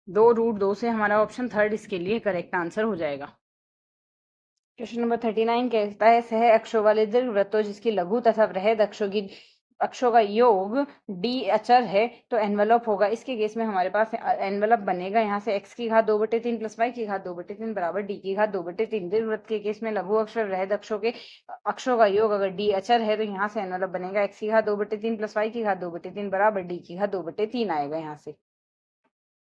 2√2 से हमारा ऑप्शन थर्ड इसके लिए करेक्ट आंसर हो जाएगा। क्वेश्चन नंबर 39 कहता है सह अक्षों वाले दीर्घवृत्तों जिसकी लघु तथा वृहद अक्षों का योग d अचर है तो एनवेलप होगा। इसके केस में हमारे पास एनवेलप बनेगा यहाँ से x की घात 2/3 प्लस y की घात 2/3 बराबर d की घात 2/3। दीर्घवृत्त के केस में लघु अक्षर वृहद अक्षों का योग अगर d अचर है तो यहाँ से एनवेलप बनेगा x की घात 2/3 प्लस y की घात 2/3 बराबर d की घात 2/3 आएगा यहाँ से।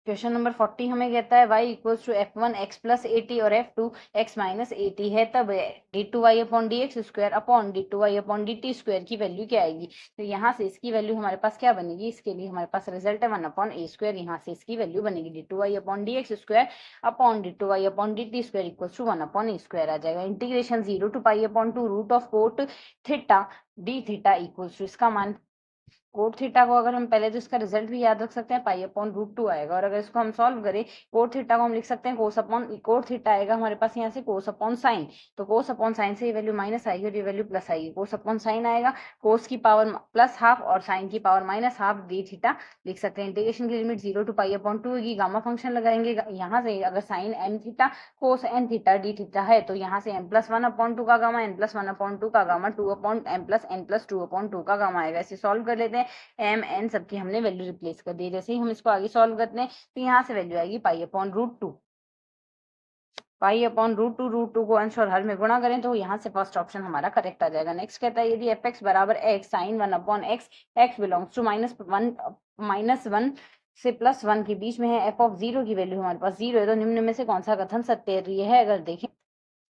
क्वेश्चन नंबर 40 हमें कहता है y equals to f1 x plus 80 और f2 x माइनस 80 है तब d2y upon D x square upon d2y upon dt square की वैल्यू क्या आएगी। तो यहाँ से इसकी वैल्यू हमारे पास क्या बनेगी, इसके लिए हमारे पास रिजल्ट है 1 अपॉन a स्क्वायर। यहाँ से इसकी वैल्यू बनेगी d2y upon D x square upon d2y upon dt square equals to 1 upon a square आ जाएगा। Integration 0 to pi upon 2 root of cot theta D theta equals to इसका मान cot theta को अगर हम पहले तो इसका रिजल्ट भी याद रख सकते हैं, पाई अपॉन रूट 2 आएगा। और अगर इसको हम सॉल्व करें कोट थीटा को हम लिख सकते हैं कोस अपॉन, कोट थीटा आएगा हमारे पास यहाँ से कोस अपॉन साइन। तो कोस अपॉन साइन से ये वैल्यू माइनस आएगी और ये वैल्यू प्लस आएगी। कोस अपॉन साइन आएगा, कोस की पावर प्लस हाफ और साइन की power minus half D theta लिख सकते हैं। इंटीग्रेशन की लिमिट 0 टू पाई अपॉन 2 होगी। गामा फंक्शन लगाएंगे यहाँ से, अगर sine M theta cos N theta D theta है तो यहाँ से m प्लस 1 अपॉन 2 का गामा, n प्लस 1 अपॉन 2 का gamma, 2 upon m plus n plus 2 upon 2 का गामा आएगा। इसे सॉल्व कर लेते हैं, m n सबकी हमने वैल्यू रिप्लेस कर दी। जैसे ही हम इसको आगे सॉल्व करते हैं तो यहाँ से वैल्यू आएगी pi upon root 2। Pi upon root two को अंश और हर में गुणा करें तो यहाँ से फर्स्ट ऑप्शन हमारा करेक्ट आ जाएगा। नेक्स्ट कहता है यदि एफ एक्स बराबर X sine 1 upon X, X belongs to -1 से +1 के बीच में है, एफ ऑफ 0 की वैल्यू हमारे पास 0 है तो निम्न में से कौन सा कथन सत्य है। तो यह है, अगर देखें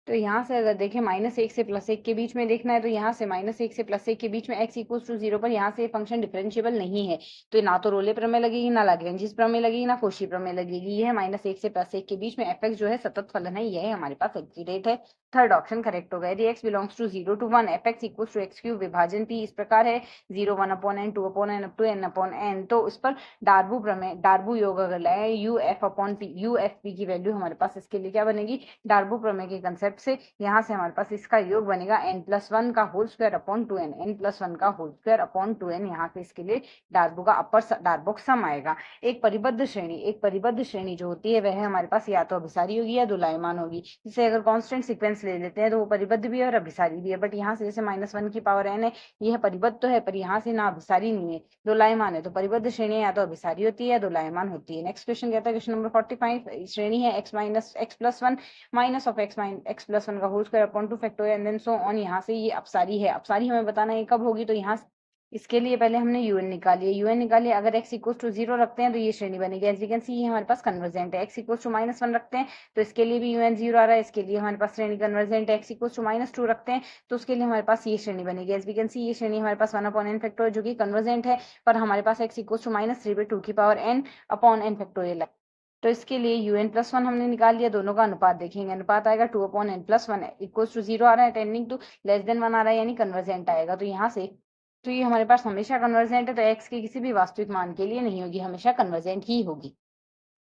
तो यहाँ से अगर देखें -1 से +1 के बीच में देखना है, तो यहाँ से -1 से +1 के बीच में x इक्वल टू 0 पर यहाँ से फंक्शन डिफरेंशिएबल नहीं है। तो ना तो रोले प्रमेय लगेगी, ना लाग्रेंजिस प्रमेय लगेगी, ना कोशी प्रमेय लगेगी। ये है -1 से +1 के बीच में fx जो है सतत फलन है, यह हमारे पास एक्सीडेट है। थर्ड ऑप्शन करेक्ट होगा। यदि x belongs to 0 to 1 fx equal to x³ विभाजन p इस प्रकार है 0 1/n 2/n up to n/n, तो इस पर डार्बू प्रमेय, डार्बू योग अगर लाए UF/P, UFP की वैल्यू हमारे पास इसके लिए क्या बनेगी, डार्बू प्रमेय के कंसेप्ट से यहाँ से हमारे पास इसका योग बनेगा n+1 का whole square upon 2n, n+1 का होल स्क्वायर अपॉन 2n। यहाँ से इसके लिए डार्बू का अपर डार्बोक सम आएगा। एक परिबद्ध श्रेणी जो होती है वह हमारे पास या तो अभिसारी होगी या दोलायमान होगी। जिसे अगर कांस्टेंट सीक्वेंस ले लेते हैं तो वो परिबद्ध भी है और अभिसारी भी है। बट यहाँ से जैसे -1 की पावर n है, यह परिबद्ध तो है पर यहाँ से ना अभिसारी नहीं है, दोलायमान है। तो परिबद्ध श्रेणी या तो अभिसारी होती है या दोलायमान होती है। नेक्स्ट क्वेश्चन कहता है क्वेश्चन नंबर 45, श्रेणी है x-x+1 माइनस ऑफ x+1 का whole square upon 2 factorial and then so on. यहाँ से ये अपसारी है। अपसारी हमें बताना है कब होगी, तो यहाँ इसके लिए पहले हमने un निकालिए। अगर x इक्वल टू 0 रखते हैं तो ये श्रेणी बनेगी। एज वी कैन सी ये हमारे पास कन्वर्जेंट है। x इक्वल टू -1 रखते हैं तो इसके लिए भी un 0 आ रहा है, इसके लिए हमारे पास श्रेणी कन्वर्जेंट है। x इक्वल टू -2 रखते हैं तो उसके लिए हमारे पास ये श्रेणी बनेगी। एज वी कैन सी ये श्रेणी हमारे पास 1/n फैक्टोरियल जो कि कन्वर्जेंट है, पर हमारे पास x इक्वल टू -3 पे 2 की पावर n/n फैक्टोरियल है। तो इसके लिए un+1 हमने निकाल लिया। दोनों का अनुपात देखेंगे, अनुपात आएगा 2/n+1 इक्वल टू 0 आ रहा है, टेंडिंग टू <<1 आ रहा है, यानी कन्वर्जेंट आएगा। तो यहाँ से तो ये हमारे पास हमेशा कन्वर्जेंट है, तो x के किसी भी वास्तविक मान के लिए नहीं होगी, हमेशा कन्वर्जेंट ही होगी।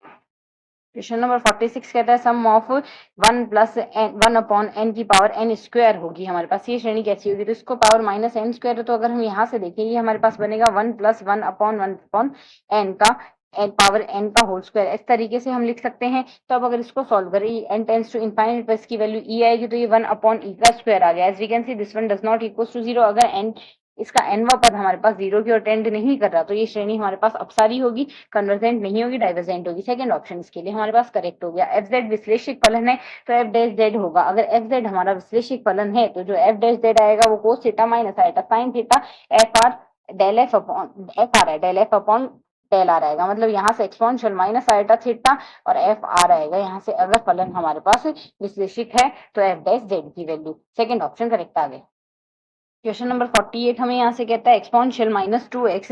क्वेश्चन नंबर 46 कहता है सम ऑफ 1/n की पावर n² होगी। हमारे पास ये श्रेणी कैसी होगी, तो इसको पावर -n² है, तो अगर हम यहाँ से देखें ये हमारे पास बनेगा 1+1/1/n का पावर n का होल स्क्वायर। इस तरीके से हम लिख सकते हैं। तो अब अगर इसको सॉल्व करें, n टेंड्स टू इनफाइनाइट पर इसकी वैल्यू e आएगी, तो ये 1/e का स्क्वायर आ गया। As we can see this one does not equal to 0। अगर n इसका nवां पद हमारे पास 0 की ओर टेंड नहीं कर रहा, तो ये श्रेणी हमारे पास अपसारी होगी, कन्वर्जेंट नहीं होगी, डाइवर्जेंट होगी। सेकंड ऑप्शन इसके लिए हमारे पास करेक्ट हो गया। fz विश्लेषिक फलन है तो f'(z) होगा। अगर fz हमारा विश्लेषिक फलन है तो जो f'(z) आएगा वो cos थीटा माइनस आएगा sin theta f r del f upon f r है, del f upon del r आएगा। मतलब यहाँ से एक्सपोनेंशियल माइनस आएगा थीटा और एफ आर आएगा। यहाँ से अगर फलन हमारे पास विश्लेषिक है तो f'(z) की वैल्यू सेकंड ऑप्शन करेक्ट आ गया। क्वेश्चन नंबर 48 हमें यहाँ से कहता है एक्सपोनेंशियल -2x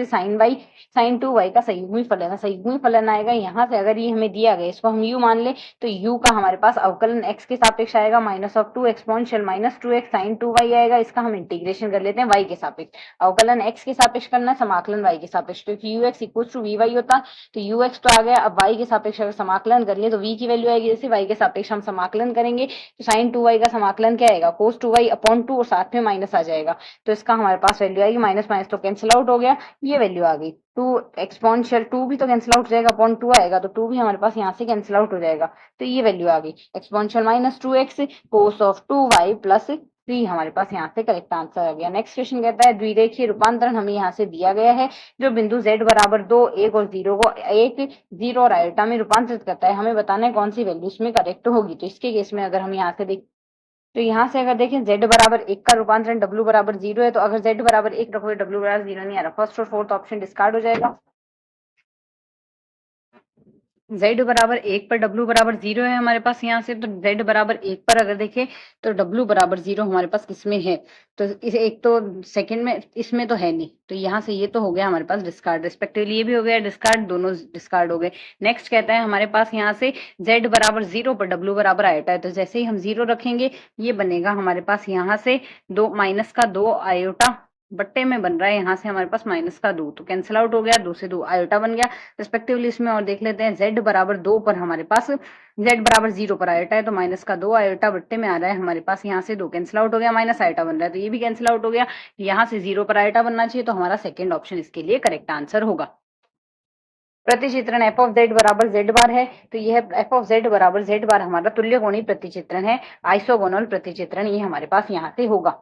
sin 2y का संयुग्मी फलन है। संयुग्मी फलन आएगा यहाँ से, अगर ये हमें दिया गया इसको हम u मान ले तो u का हमारे पास अवकलन x के सापेक्ष आएगा -2 एक्सपोनेंशियल -2x sin 2y आएगा। इसका हम इंटीग्रेशन कर लेते हैं y के सापेक्ष। अवकलन x के सापेक्ष करना है, समाकलन y के सापेक्ष, क्योंकि ux इक्वल टू vy होता तो ux तो आ गया। अब y के सापेक्ष अगर समाकलन कर लिए तो v की वैल्यू आएगी। जैसे y के सापेक्ष हम समाकलन करेंगे तो sin 2y का समाकलन क्या आएगा, cos 2y अपॉन 2 और साथ में माइनस आ जाएगा। तो इसका हमारे पास वैल्यू आएगी माइनस माइनस तो कैंसिल आउट हो गया, ये वैल्यू आ गई 2 एक्सपोनेंशियल 2 भी तो कैंसिल आउट हो जाएगा, अपॉन 2 आएगा तो 2 भी हमारे पास यहाँ से कैंसिल आउट हो जाएगा। तो ये वैल्यू आ गई exponential -2x cos of 2y plus 3 हमारे पास यहाँ से करेक्ट आंसर आ गया। नेक्स्ट क्वेश्चन कहता है द्विरेखीय रूपांतरण हमें यहाँ से दिया गया है जो बिंदु z बराबर 2 1 और 0 को 1 0 और आयोटा में रूपांतरित करता है। हमें बताना है कौन सी वैल्यू इसमें करेक्ट होगी। तो इसके केस में अगर हम यहाँ से देख तो यहाँ से अगर देखें z बराबर 1 का रूपांतरण w बराबर 0 है, तो अगर z बराबर 1 रखोगे w बराबर 0 नहीं आ रहा, फर्स्ट और फोर्थ ऑप्शन डिस्कार्ड हो जाएगा। z बराबर 1 पर w बराबर 0 है हमारे पास यहाँ से, तो z बराबर 1 पर अगर देखें तो w बराबर 0 हमारे पास किसमें है, तो इस एक तो सेकंड में इसमें तो है नहीं, तो यहाँ से ये तो हो गया हमारे पास डिस्कार्ड, रिस्पेक्टिवली ये भी हो गया डिस्कार्ड, दोनों डिस्कार्ड हो गए। नेक्स्ट कहता है हमारे पास यहाँ से z बराबर 0 पर w बराबर आयोटा है, तो जैसे ही हम 0 रखेंगे ये बनेगा हमारे पास यहाँ से माइनस का 2 आयोटा बट्टे में बन रहा है, यहाँ से हमारे पास माइनस का 2 तो कैंसिल आउट हो गया, 2 से 2 आयोटा बन गया रिस्पेक्टिवली इसमें। और देख लेते हैं z बराबर 2 पर हमारे पास z बराबर 0 पर आयोटा है, तो माइनस का 2 आयोटा बट्टे में आ रहा है हमारे पास, यहाँ से 2 कैंसिल आउट हो गया, माइनस आयोटा बन रहा है तो ये भी कैंसिल आउट हो गया। यहाँ से 0 पर आयोटा बनना चाहिए, तो हमारा सेकेंड ऑप्शन इसके लिए करेक्ट आंसर होगा। प्रतिचित्रण f ऑफ z बराबर z बार है, तो यह f ऑफ z बराबर z बार हमारा तुल्यकोणीय प्रतिचित्रण है, आइसोगोनल प्रतिचित्रण ये हमारे पास यहाँ से होगा।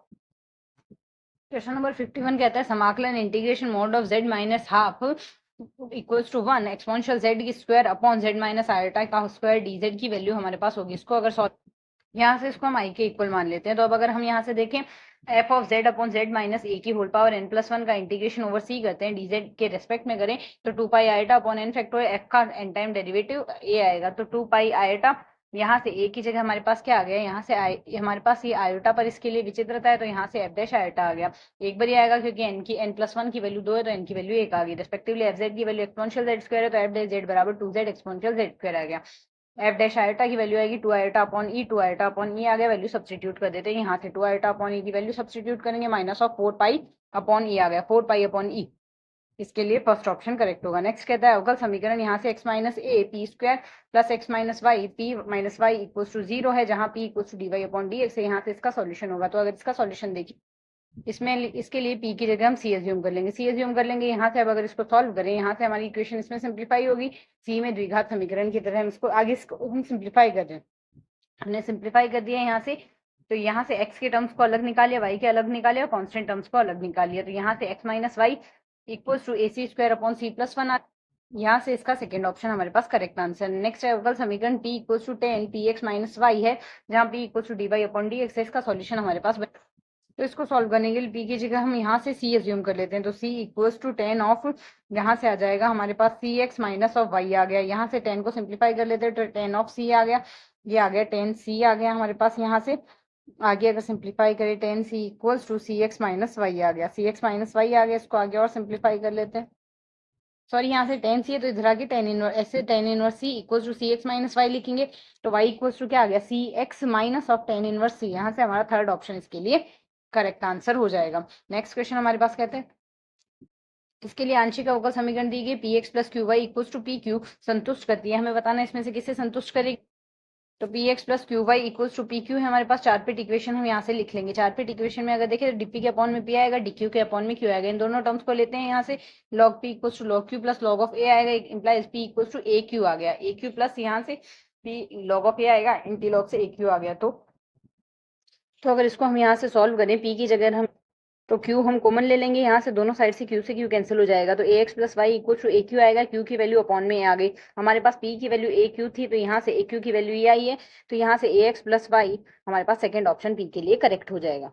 क्वेश्चन नंबर 51 कहता है समाकलन integration mod of z minus half equals to 1 exponential z की square upon z minus iota का स्क्वायर dz की वैल्यू हमारे पास होगी। इसको अगर सॉल्व यहाँ से इसको हम i के इक्वल मान लेते हैं, तो अब अगर हम यहाँ से देखें f of z upon z minus a की होल पावर n+1 का इंटीग्रेशन ओवर c करते हैं dz के रेस्पेक्ट में करें तो 2 पाई iota upon n factorial f का n टाइम डेरिवेटिव a आएगा, तो 2 पाई आयोटा यहाँ से ए की जगह हमारे पास क्या आ गया, यहाँ से हमारे पास ये आयोटा पर इसके लिए विचित्रता है, तो यहाँ से एफ डैश आयोटा आ गया। एक बार ही आएगा क्योंकि n+1 की वैल्यू 2 है, तो n की वैल्यू 1 आ गई। रिस्पेक्टिवली एफ जेड की वैल्यू एक्सपोनेंशियल जेड स्क्वायर है, तो एफ डैश जेड बराबर 2z एक्सपोनेंशियल जेड स्क्वायर आ गया। एफ डैश आयोटा की वैल्यू आएगी 2 आयोटा अपॉन ई, 2 आयोटा अपॉन ई आ गया। वैल्यू सब्सटीट्यूट कर देते हैं, यहाँ से 2 आयोटा अपॉन ई की वैल्यू सब्सटीट्यूट करेंगे, minus of 4 pi upon e आ गया, 4 पाई अपॉन ई। इसके लिए फर्स्ट ऑप्शन करेक्ट होगा। नेक्स्ट कहता है अवकल समीकरण यहाँ से x minus a p square plus x minus y p minus y equal to 0 है, जहाँ p equal to d y upon D x है। यहाँ से इसका सॉल्यूशन होगा। तो अगर इसका सॉल्यूशन देखिए, इसमें इसके लिए p की जगह हम c एज्यूम कर लेंगे, c एज्यूम कर लेंगे। यहाँ से अब अगर इसको सॉल्व करें, यहाँ से हमारी इक्वेशन इसमें सिंप्लीफाई होगी, c में द्विघात समीकरण की तरह हम इसको आगे हम सिंप्लीफाई कर दें। हमने सिंप्लीफाई कर दिया यहाँ से, तो यहाँ से x के टर्म्स को अलग निकालिए, y के अलग निकालिए और कांस्टेंट टर्म्स को अलग निकालिए। तो यहाँ से x minus y equal to a c square upon c plus 1 यहाँ से इसका सेकंड ऑप्शन हमारे पास करेक्ट आंसर। नेक्स्ट है अवकल समीकरण p equal to 10 p x minus y है, जहाँ p equal to d y upon D x है। इसका सॉल्यूशन हमारे पास, तो इसको सॉल्व करने के लिए p की जगह हम यहाँ से c एज्यूम कर लेते हैं। तो c इक्वल्स टू 10 ऑफ, यहाँ से आ जाएगा हमारे पास सी एक्स माइनस ऑफ वाई आ गया। यहाँ से 10 को सिंप्लीफाई कर लेते हैं, तो 10 ऑफ c आ गया, ये आ गया 10c आ गया हमारे पास। यहाँ से आगे अगर सिंप्लीफाई करें 10c equals to c x minus y आ गया, सी एक्स माइनस वाई आ गया। इसको आगे और सिंप्लीफाई कर लेते हैं, सॉरी यहाँ से 10c है तो इधर आगे 10 इनवर्स, ऐसे 10 inverse c equals to c x minus y लिखेंगे। तो y इक्वल्स टू क्या आ गया, c x minus of 10 inverse c। यहाँ से हमारा थर्ड ऑप्शन इसके लिए करेक्ट आंसर हो जाएगा। नेक्स्ट क्वेश्चन हमारे पास कहते हैं, इसके लिए आंशिक अवकल समीकरण दी गई p x plus q y equals to p q संतुष्ट करती है। हमें बताना है इसमें से किसे संतुष्ट करेगी। तो p x plus q y equals to p q है हमारे पास। चार पिट इक्वेशन हम यहाँ से लिख लेंगे। चार पिट इक्वेशन में अगर देखें तो डीपी के अपॉन में पी आएगा, डीक्यू के अपॉन में क्यू आएगा। इन दोनों टर्म्स को लेते हैं यहाँ से, log p equals to log q plus log of a आएगा, implies p equals to a q आ गया। ए क्यू प्लस यहाँ से पी लॉग ऑफ ए आएगा, इंटी लॉग से ए क्यू आ गया। तो अगर इसको हम यहाँ से सॉल्व करें, पी की जगह हम तो क्यू हम कॉमन ले लेंगे, यहाँ से दोनों साइड से क्यू कैंसिल हो जाएगा। तो a x plus y equal to a q आएगा, क्यू की वैल्यू अपॉन में आ गई। हमारे पास पी की वैल्यू ए क्यू थी, तो यहाँ से ए क्यू की वैल्यू ये आई है। तो यहाँ से ए एक्स प्लस वाई हमारे पास सेकेंड ऑप्शन पी के लिए करेक्ट हो जाएगा।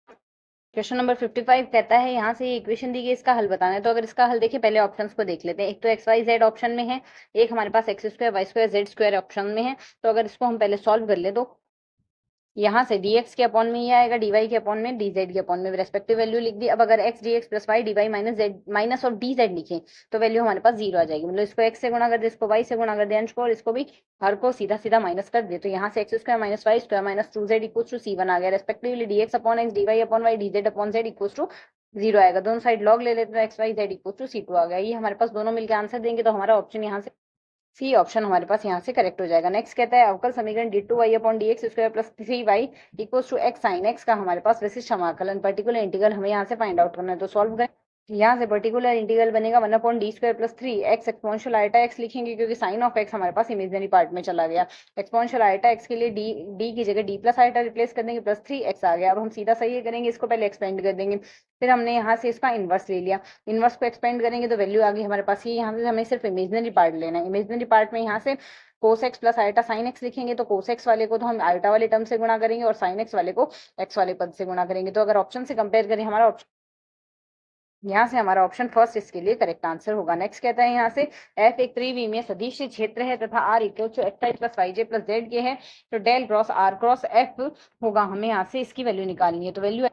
क्वेश्चन नंबर 55 कहता है, यहाँ से ये इक्वेशन दी गई, इसका हल बताना है। तो अगर इसका हल देखिए, पहले ऑप्शंस को देख लेते हैं। एक तो एक्स वाई जेड ऑप्शन में है, एक हमारे पास x square y square z square option में है। तो अगर इसको हम पहले सॉल्व कर ले, तो यहाँ से dx के अपॉन में ये आएगा, dy के अपॉन में dz के अपॉन में रेस्पेक्टिव वैल्यू लिख दी। अब अगर x dx plus y dy minus z minus of dz लिखें, तो वैल्यू हमारे पास 0 आ जाएगी। मतलब इसको x से गुणा कर दे, इसको y से गुणा कर दे अंश को, और इसको भी हर को सीधा सीधा माइनस कर दे। तो यहाँ से x square minus y square minus 2z equal to c1 आ गया। Respectively dx upon x dy upon y dz upon z equal to 0 आएगा। दोनों साइड लॉग ले लेते हैं, x y z equal to c2 आ गया। ये हमारे पास दोनों मिलकर आंसर देंगे, तो हमारा ऑप्शन यहाँ से सी ऑप्शन हमारे पास यहाँ से करेक्ट हो जाएगा। नेक्स्ट कहता है अवकल समीकरण d two y upon D x square plus 3y equal to x sine x का हमारे पास विशिष्ट समाकलन पर्टिकुलर इंटीग्रल हमें यहाँ से फाइंड आउट करना है। तो सॉल्व करें, यहाँ से पर्टिकुलर इंटीग्रल बनेगा 1 upon D square plus 3x exponential eta x लिखेंगे, क्योंकि साइन ऑफ एक्स हमारे पास इमेजिनरी पार्ट में चला गया। एक्सपोनेंशियल आयटा एक्स के लिए डी की जगह डी प्लस आयटा रिप्लेस कर देंगे, प्लस 3x आ गया। अब हम सीधा सही करेंगे, इसको पहले एक्सपेंड कर देंगे, फिर हमने यहाँ से इसका इनवर्स ले लिया। इनवर्स को एक्सपेंड करेंगे तो वैल्यू आ गई हमारे पास ये। यहाँ से हमें सिर्फ इमेजिनरी पार्ट लेना है। इमेजिनरी पार्ट में यहाँ से cos x plus eta sine x लिखेंगे, तो कोस एक्स वाले को तो हम आयटा वाले टर्म से गुणा करेंगे और साइन एक्स वाले को एक्स वाले पद से गुणा करेंगे। तो अगर ऑप्शन से कंपेयर करें, हमारा ऑप्शन यहाँ से हमारा ऑप्शन फर्स्ट इसके लिए करेक्ट आंसर होगा। नेक्स्ट कहता है यहाँ से एफ एक त्रिविमीय सदिश क्षेत्र है तथा r equal to x i plus y j plus z के है। तो del cross r cross f होगा, हमें यहाँ से इसकी वैल्यू निकालनी है। तो value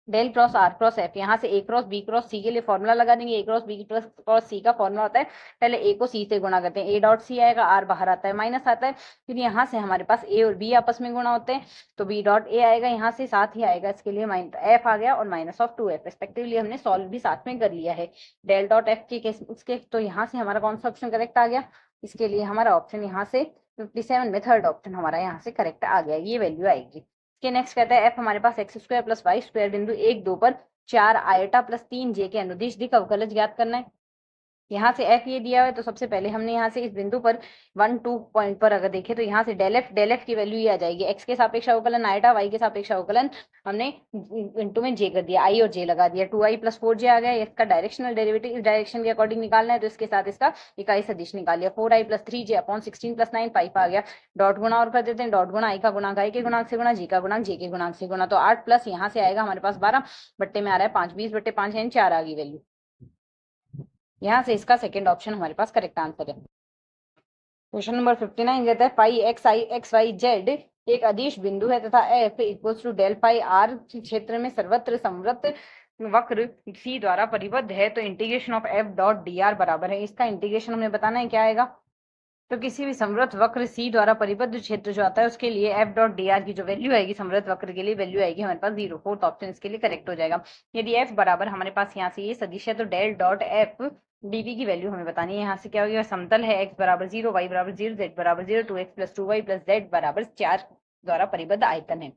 del cross r cross f, यहाँ से a cross b cross c के लिए फॉर्मूला लगा देंगे। A cross b cross c का फॉर्मूला होता है, पहले ए को सी से गुणा करते हैं, ए डॉट सी आएगा, आर बाहर आता है, माइनस आता है। फिर यहाँ से हमारे पास ए और बी आपस में गुणा होते हैं, तो बी डॉट ए आएगा, यहाँ से साथ ही आएगा इसके लिए एफ आ गया, और माइनस ऑफ 2f रेस्पेक्टिवली हमने सॉल्व भी साथ में कर लिया है डेल डॉट एफ के केस उसके। तो यहाँ से हमारा कौन सा ऑप्शन करेक्ट आ गया, इसके लिए हमारा ऑप्शन यहाँ से 57 में थर्ड ऑप्शन हमारा यहाँ से करेक्ट आ गया, ये वैल्यू आएगी। के नेक्स्ट कहता है एफ हमारे पास x square plus Y square बिंदु 1 2 पर 4 आयटा प्लस 3 जे के अनुदिश दिक् अवकलज ज्ञात करना है। यहाँ से एफ ये दिया हुआ है, तो सबसे पहले हमने यहाँ से इस बिंदु पर 1 2 पॉइंट पर अगर देखें, तो यहाँ से डेल एफ की वैल्यू ये आ जाएगी। एक्स के सापेक्ष अवकलन आयटा, वाई के सापेक्ष अवकलन हमने इंटू में जे कर दिया, आई और जे लगा दिया, 2i प्लस 4j आ गया। इसका डायरेक्शनल डेरिवेटिव इस डायरेक्शन के अकॉर्डिंग निकालना है, तो इसके साथ इसका इकाई सदिश निकाल लिया। 4i plus 3j upon 16 plus 9 5 आ गया। डॉट गुणा और कर देते हैं, डॉट गुणा आई का गुणांक आई के गुणांक से गुणा, जी का गुणांक जे के गुणांक से गुणा। तो 8 प्लस यहाँ से आएगा हमारे पास 12 बट्टे में आ रहा है 5, 20 बट्टे 5 है 4 आ गई वैल्यू। यहाँ से इसका सेकंड ऑप्शन हमारे पास करेक्ट आंसर है। क्वेश्चन नंबर 59 कहता है phi x i x y z एक अदिश बिंदु है तथा f equal to del phi r क्षेत्र में सर्वत्र संवृत्त वक्र सी द्वारा परिबद्ध है, तो integration of F dot D R बराबर है। इसका इंटीग्रेशन हमें बताना है क्या आएगा। तो किसी भी समृद्ध वक्र सी द्वारा परिबद्ध क्षेत्र जो आता है उसके लिए एफ डॉट डी आर की जो वैल्यू आएगी समृद्ध वक्र के लिए वैल्यू आएगी हमारे पास 0। फोर्थ ऑप्शन इसके लिए करेक्ट हो जाएगा। यदि एफ बराबर हमारे पास यहाँ से ये सदिश है तो डेल डॉट एफ डीवी की वैल्यू हमें बतानी है। यहाँ से क्या होगी, समतल है एक्स बराबर 0, वाई बराबर 0, जेड बराबर 0, 2x plus 2y plus Z बराबर 4 द्वारा परिबद्ध आयतन है।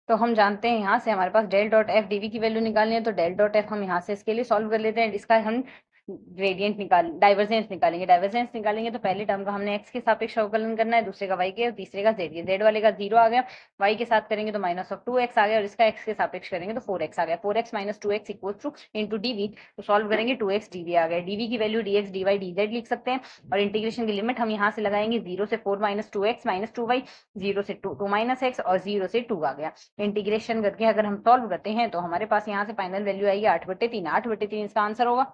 तो हम जानते हैं यहाँ से हमारे पास डेल डॉट एफ डीवी की वैल्यू निकालनी है, तो डेल डॉट एफ हम यहाँ से इसके लिए सॉल्व कर लेते हैं। इसका हम ग्रेडियंट डाइवर्जेंस निकालेंगे। डाइवर्जेंस निकालेंगे तो पहले टर्म का हमने एक्स के सापेक्ष अवकलन करना है, दूसरे का वाई के और तीसरे का जेड के। जेड वाले का 0 आ गया, वाई के साथ करेंगे तो माइनस ऑफ 2x आ गया और इसका एक्स के सापेक्ष करेंगे तो 4x आ गया। 4x minus 2x equal to into dv, तो सॉल्व करेंगे 2x dv आ गया। डीवी की वैल्यू dx dy dz लिख सकते हैं और इंटीग्रेशन की लिमिट हम यहाँ से लगाएंगे 0 से 4 माइनस 2x माइनस 2y, 0 से 2 माइनस x और 0 से 2 आ गया। इंटीग्रेशन करके अगर हम सॉल्व करते हैं तो हमारे पास यहाँ से फाइनल वैल्यू आएगी 8/3। 8/3 इसका आंसर होगा,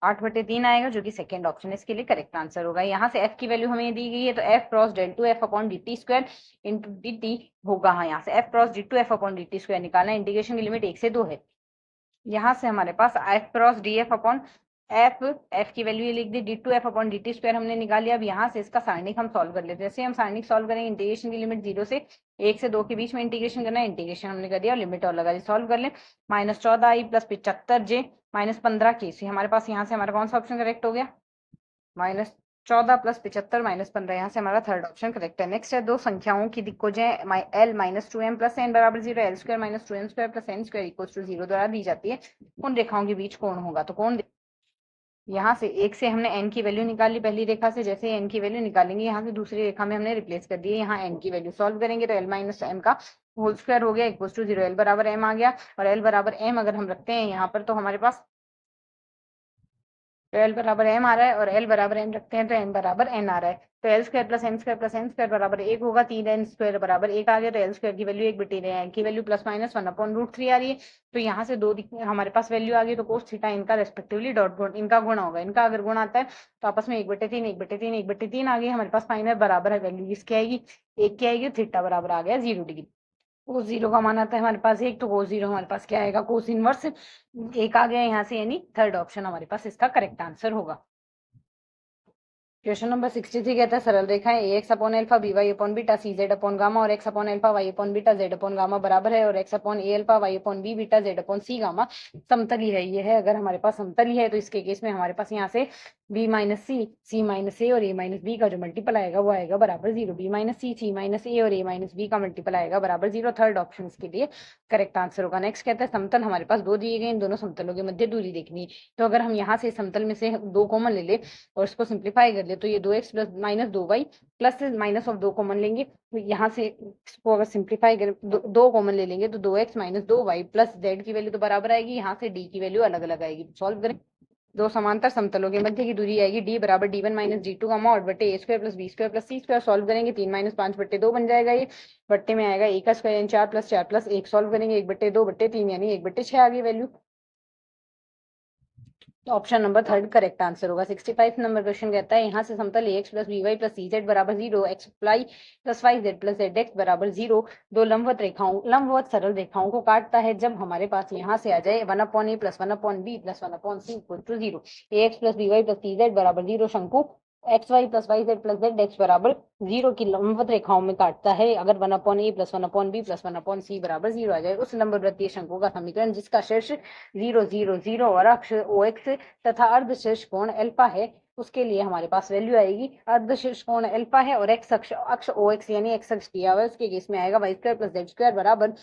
8/3 आएगा जो कि सेकंड ऑप्शन इसके लिए करेक्ट आंसर होगा। यहाँ से f की वैल्यू हमें दी गई है तो f cross del two f upon d t square into d t होगा। हाँ, यहाँ से f cross d two f upon d t square निकालना है। इंटीग्रेशन की लिमिट 1 से 2 है। यहाँ से हमारे पास f cross d f upon f की वैल्यू ये लिख दी, d two f upon d t square हमने निकाल लिया। अब यहाँ से इसका सारणिक हम सॉल्व कर लेते हैं। जैसे हम सारणिक सॉल्व करेंगे, इंटीग्रेशन की लिमिट 0 से 1 से 2 के बीच में इंटीग्रेशन करना है। इंटीग्रेशन हमने कर दिया और लिमिट और लगा दी। सॉल्व कर ले, minus 14i plus 75j minus 15k से हमारे पास यहाँ से हमारा कौन सा ऑप्शन करेक्ट हो गया, माइनस 14 प्लस 75 माइनस 15, यहाँ से हमारा थर्ड ऑप्शन करेक्ट है। नेक्स्ट है दो संख्याओं की दिक्कोजें l minus 2m plus n बराबर 0, l square minus 2m square plus n square equal to 0 द्वारा दी जाती है। उन रेखाओं के बीच कौन होगा, तो कौन, यहाँ से एक से हमने n की वैल्यू निकाली पहली रेखा से। जैसे n की वैल्यू निकालेंगे यहाँ से दूसरी रेखा में हमने रिप्लेस कर दी है। यहाँ n की वैल्यू सॉल्व करेंगे तो l माइनस m का होल स्क्वायर हो गया इक्वल टू 0। l बराबर m आ गया और l बराबर m अगर हम रखते हैं यहाँ पर तो हमारे पास तो l बराबर m आ रहा है और l बराबर n रखते हैं तो m बराबर n आ रहा है। तो l square plus m square plus n square बराबर 1 होगा। 3n स्क्वायर बराबर 1 आ गया तो l स्क्वायर की वैल्यू 1/n की वैल्यू प्लस माइनस 1/√3 आ रही है। तो यहाँ से दो हमारे पास वैल्यू आ गई तो कोस थीटा इनका रेस्पेक्टिवली डॉट गुण इनका गुण होगा। इनका अगर गुण आता है तो आपस में 1/3 1/3 1/3 आ गई। हमारे पास फाइनल बराबर है वैल्यू इसकी आएगी 1 की आएगी, थीटा बराबर आ गया 0 डिग्री। कोस 0 का मान आता है हमारे पास 1, तो कोस 0 हमारे पास क्या आएगा, कोस इनवर्स 1 आ गया यहाँ से, यानी थर्ड ऑप्शन हमारे पास इसका करेक्ट आंसर होगा। क्वेश्चन नंबर 63 कहता है सरल रेखाएं a x upon alpha b y upon beta c z upon gamma और x upon alpha y upon beta z upon gamma बराबर है और x upon a alpha y upon b beta z upon c gamma समतली है। ये है, अगर हमारे पास समतली है तो इसके केस में हमारे पास यहाँ से बी माइनस सी माइनस ए और ए माइनस बी का जो मल्टीपल आएगा वो आएगा बराबर 0। बी माइनस सी माइनस ए और ए माइनस बी का मल्टीपल आएगा बराबर 0। थर्ड ऑप्शन इसके लिए करेक्ट आंसर होगा। नेक्स्ट कहता है समतल हमारे पास दो दिए गए, इन दोनों समतलों के मध्य दूरी देखनी है। तो अगर हम यहाँ से समतल में से 2 कॉमन ले ले और इसको सिंप्लीफाई कर ले तो ये 2x plus minus 2y plus minus of 2 common लेंगे तो यहाँ से इसको अगर सिंप्लीफाई करें 2 कॉमन ले लेंगे तो 2x minus 2y plus z की वैल्यू तो बराबर आएगी, यहाँ से d की वैल्यू अलग अलग आएगी। सॉल्व करें, दो समांतर समतलों के मध्य की दूरी आएगी d बराबर d1 माइनस d2 गामा और बटे a square plus b square plus c square. Solve करेंगे 3 माइनस 5/2 बन जाएगा, ये बट्टे में आएगा a का स्क्वायर यानी 4 प्लस 1। सॉल्व करेंगे 1/2/3 यानी 1/6 आ गई वैल्यू। तो option number third correct answer होगा। 65 नंबर क्वेश्चन कहता है यहाँ से समतल ax plus by plus cz बराबर 0, x y plus yz plus zx बराबर 0 दो लंबवत सरल रेखाओं को काटता है जब हमारे पास यहाँ से आ जाए 1/a plus 1/b plus 1/c equal to 0। ax plus by plus cz बराबर 0 शंकु x y plus y z plus z x बराबर 0 की लंबवत रेखाओं में काटता है। अगर 1/a plus 1/b plus 1/c बराबर 0 आ जाए उस लंबवृत्तीय शंकु का समीकरण जिसका शीर्ष 0 0 0 और अक्ष OX तथा अर्धशीर्ष कोण अल्फा है उसके लिए हमारे पास वैल्यू आएगी। अर्धशीर्ष कोण अल्फा है और एक्स अक्ष OX यानी एक्स अक्ष दिया हुआ है, उसके केस में आएगा y square plus z square बराबर